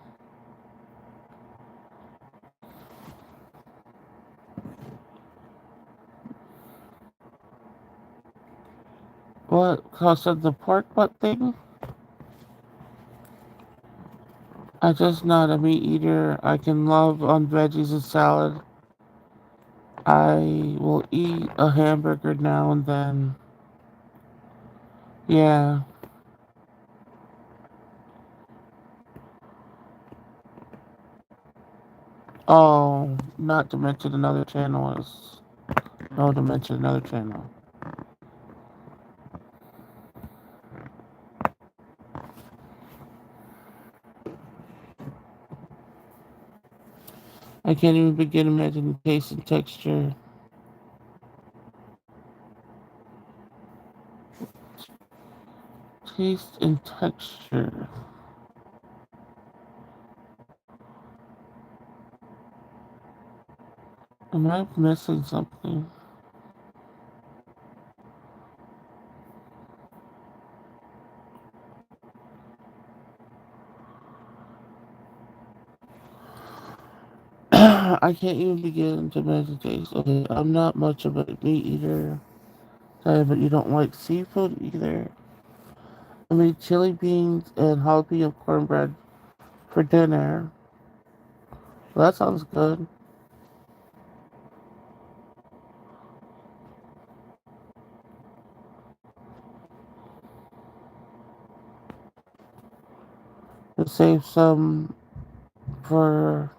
What? Cause of the pork butt thing? I'm just not a meat eater. I can love on veggies and salad. I will eat a hamburger now and then. Yeah. Oh, not to mention another channel is. No, to mention another channel. I can't even begin to imagine the taste and texture. Taste and texture. Am I missing something? I can't even begin to imagine taste. Okay, I'm not much of a meat eater. Sorry, but you don't like seafood either. I made chili beans and jalapeno cornbread for dinner. Well, that sounds good. To save some for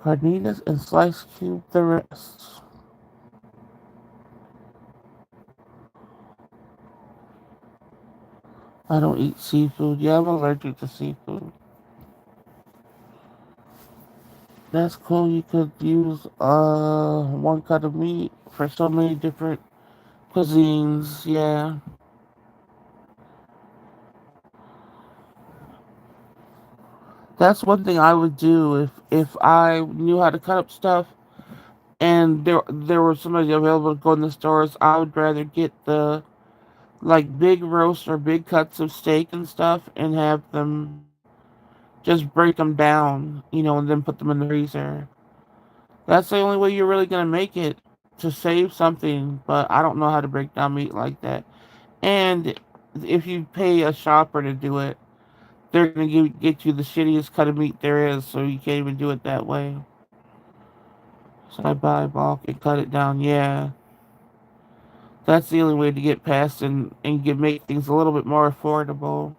carnitas and slice cube the rest. I don't eat seafood. Yeah, I'm allergic to seafood. That's cool. You could use one cut of meat for so many different cuisines. Yeah, that's one thing I would do if I knew how to cut up stuff and there was somebody available to go in the stores. I would rather get like big roasts or big cuts of steak and stuff, and have them just break them down, and then put them in the freezer. That's the only way you're really gonna make it to save something. But I don't know how to break down meat like that. And if you pay a shopper to do it, they're gonna get you the shittiest cut of meat there is, so you can't even do it that way. So I buy bulk and cut it down. Yeah, that's the only way to get past and make things a little bit more affordable.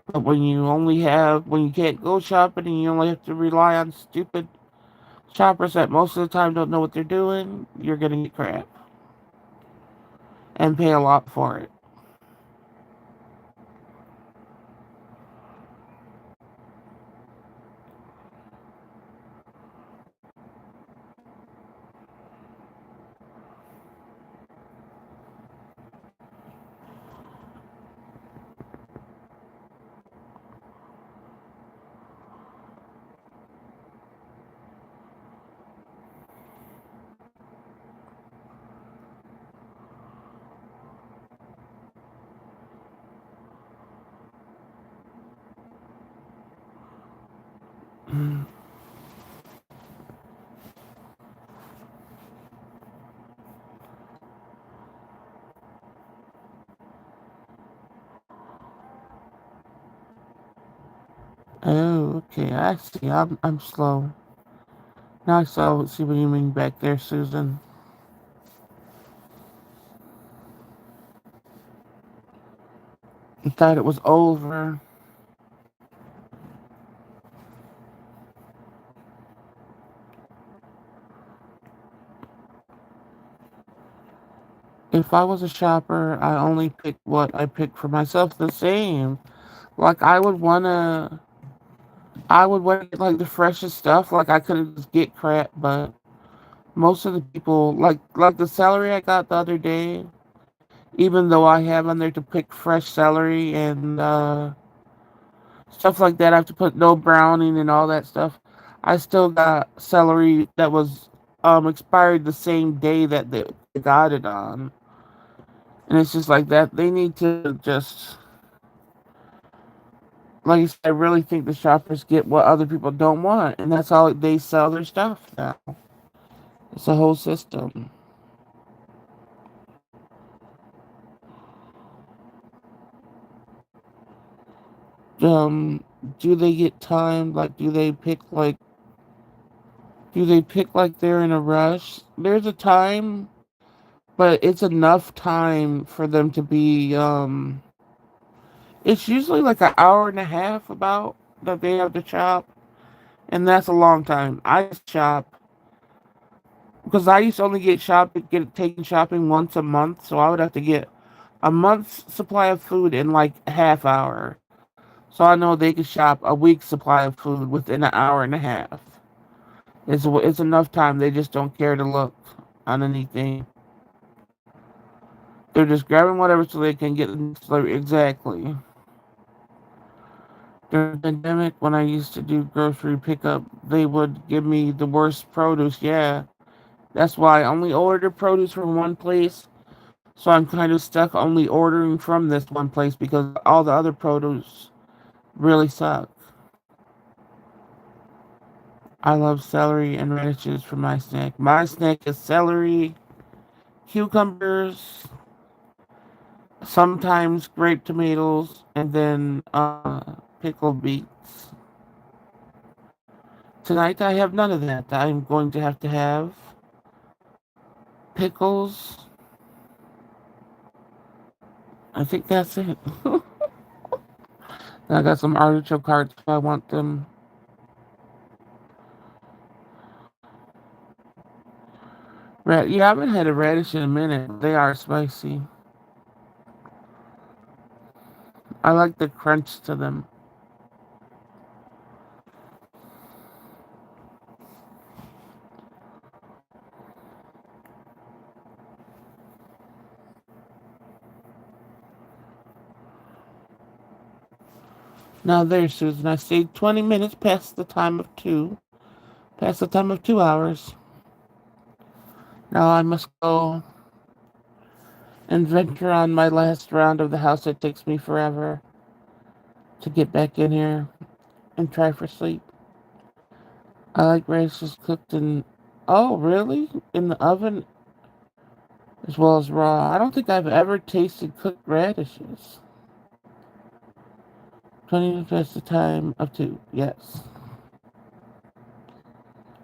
But when you can't go shopping and you only have to rely on stupid shoppers that most of the time don't know what they're doing, you're gonna get crap and pay a lot for it. Oh, okay, I see. I'm slow. Now I see what you mean back there, Susan. I thought it was over. If I was a shopper, I only pick what I pick for myself the same. Like I would want to get like the freshest stuff. Like I couldn't just get crap, but most of the people like the celery I got the other day, even though I have on there to pick fresh celery and stuff like that, I have to put no browning and all that stuff. I still got celery that was expired the same day that they got it on. And it's just like that. They need to just, like I said, I really think the shoppers get what other people don't want, and that's how they sell their stuff now. It's a whole system. Um, do they get time? Like, do they pick like they're in a rush? There's a time, but it's enough time for them to be. It's usually like an hour and a half about that they have to shop, and that's a long time. I shop because I used to only get taken shopping once a month, so I would have to get a month's supply of food in like a half hour. So I know they can shop a week's supply of food within an hour and a half. It's enough time. They just don't care to look on anything. They're just grabbing whatever so they can get the next delivery. Exactly. During the pandemic, when I used to do grocery pickup, they would give me the worst produce. Yeah, that's why I only ordered produce from one place. So I'm kind of stuck only ordering from this one place because all the other produce really suck. I love celery and radishes for my snack. My snack is celery, cucumbers, sometimes grape tomatoes, and then pickled beets. Tonight I have none of that. I'm going to have pickles. I think that's it. I got some artichoke hearts if I want them. Yeah, I haven't had a radish in a minute. They are spicy. I like the crunch to them. Now there, Susan, I stayed 20 minutes past the time of 2. Past the time of 2 hours. Now I must go and venture on my last round of the house. It takes me forever to get back in here and try for sleep. I like radishes cooked in. Oh, really? In the oven as well as raw. I don't think I've ever tasted cooked radishes. 20 minutes the time of two. Yes.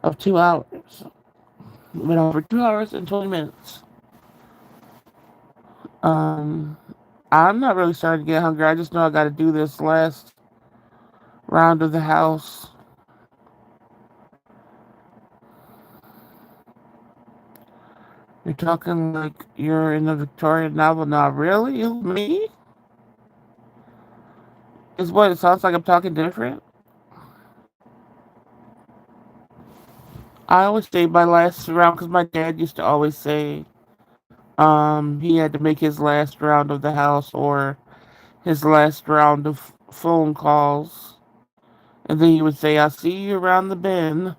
Of 2 hours. Been over 2 hours and 20 minutes. Um, I'm not really starting to get hungry. I just know I gotta do this last round of the house. You're talking like you're in a Victorian novel now. Really? Me? Is what it sounds like I'm talking different? I always say my last round because my dad used to always say he had to make his last round of the house or his last round of phone calls. And then he would say, I'll see you around the bend.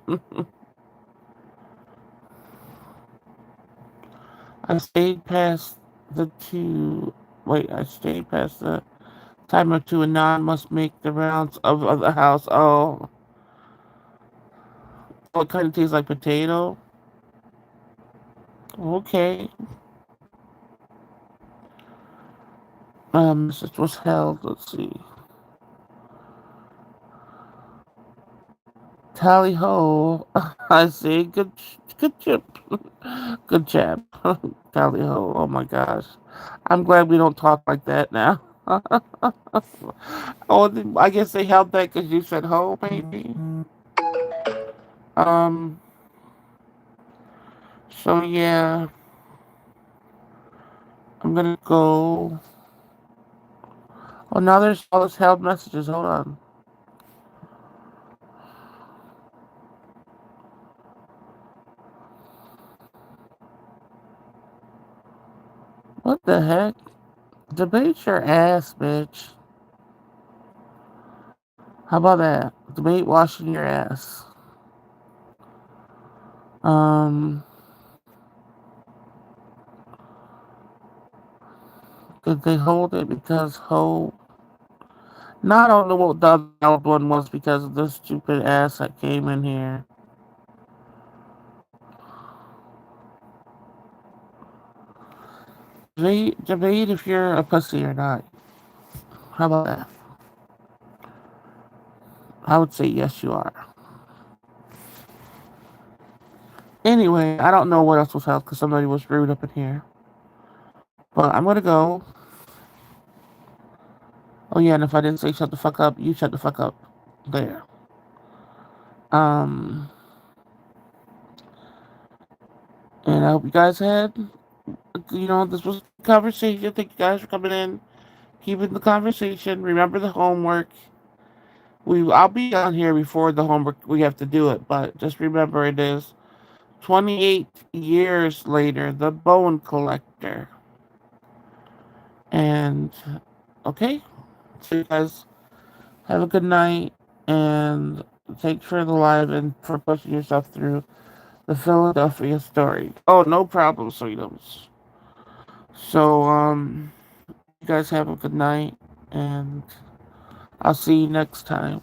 I stayed past the two. Wait, I stayed past the time of two, and now I must make the rounds of the house. Oh, it kind of tastes like potato. Okay. Message was held. Let's see. Tally ho. I see. Good chip. Good chap. Tally ho. Oh my gosh. I'm glad we don't talk like that now. Oh, I guess they held that because you said ho, maybe. Um. So yeah, I'm gonna go. Oh, now there's all this held messages. Hold on. What the heck? Debate your ass, bitch. How about that? Debate washing your ass. Um, did they hold it because ho? No, I don't know what the other one was because of this stupid ass that came in here. Debate if you're a pussy or not. How about that? I would say yes, you are. Anyway, I don't know what else was held because somebody was rude up in here. But I'm gonna go. Oh yeah, and if I didn't say shut the fuck up, you shut the fuck up. There. Um, and I hope you guys had, this was a conversation. Thank you guys for coming in, keeping the conversation. Remember the homework. I'll be on here before the homework. We have to do it, but just remember it is 28 years later. The Bone Collector. And okay, so you guys have a good night, and thanks for the live and for pushing yourself through the Philadelphia story. Oh, no problem, sweetums. So, you guys have a good night, and I'll see you next time.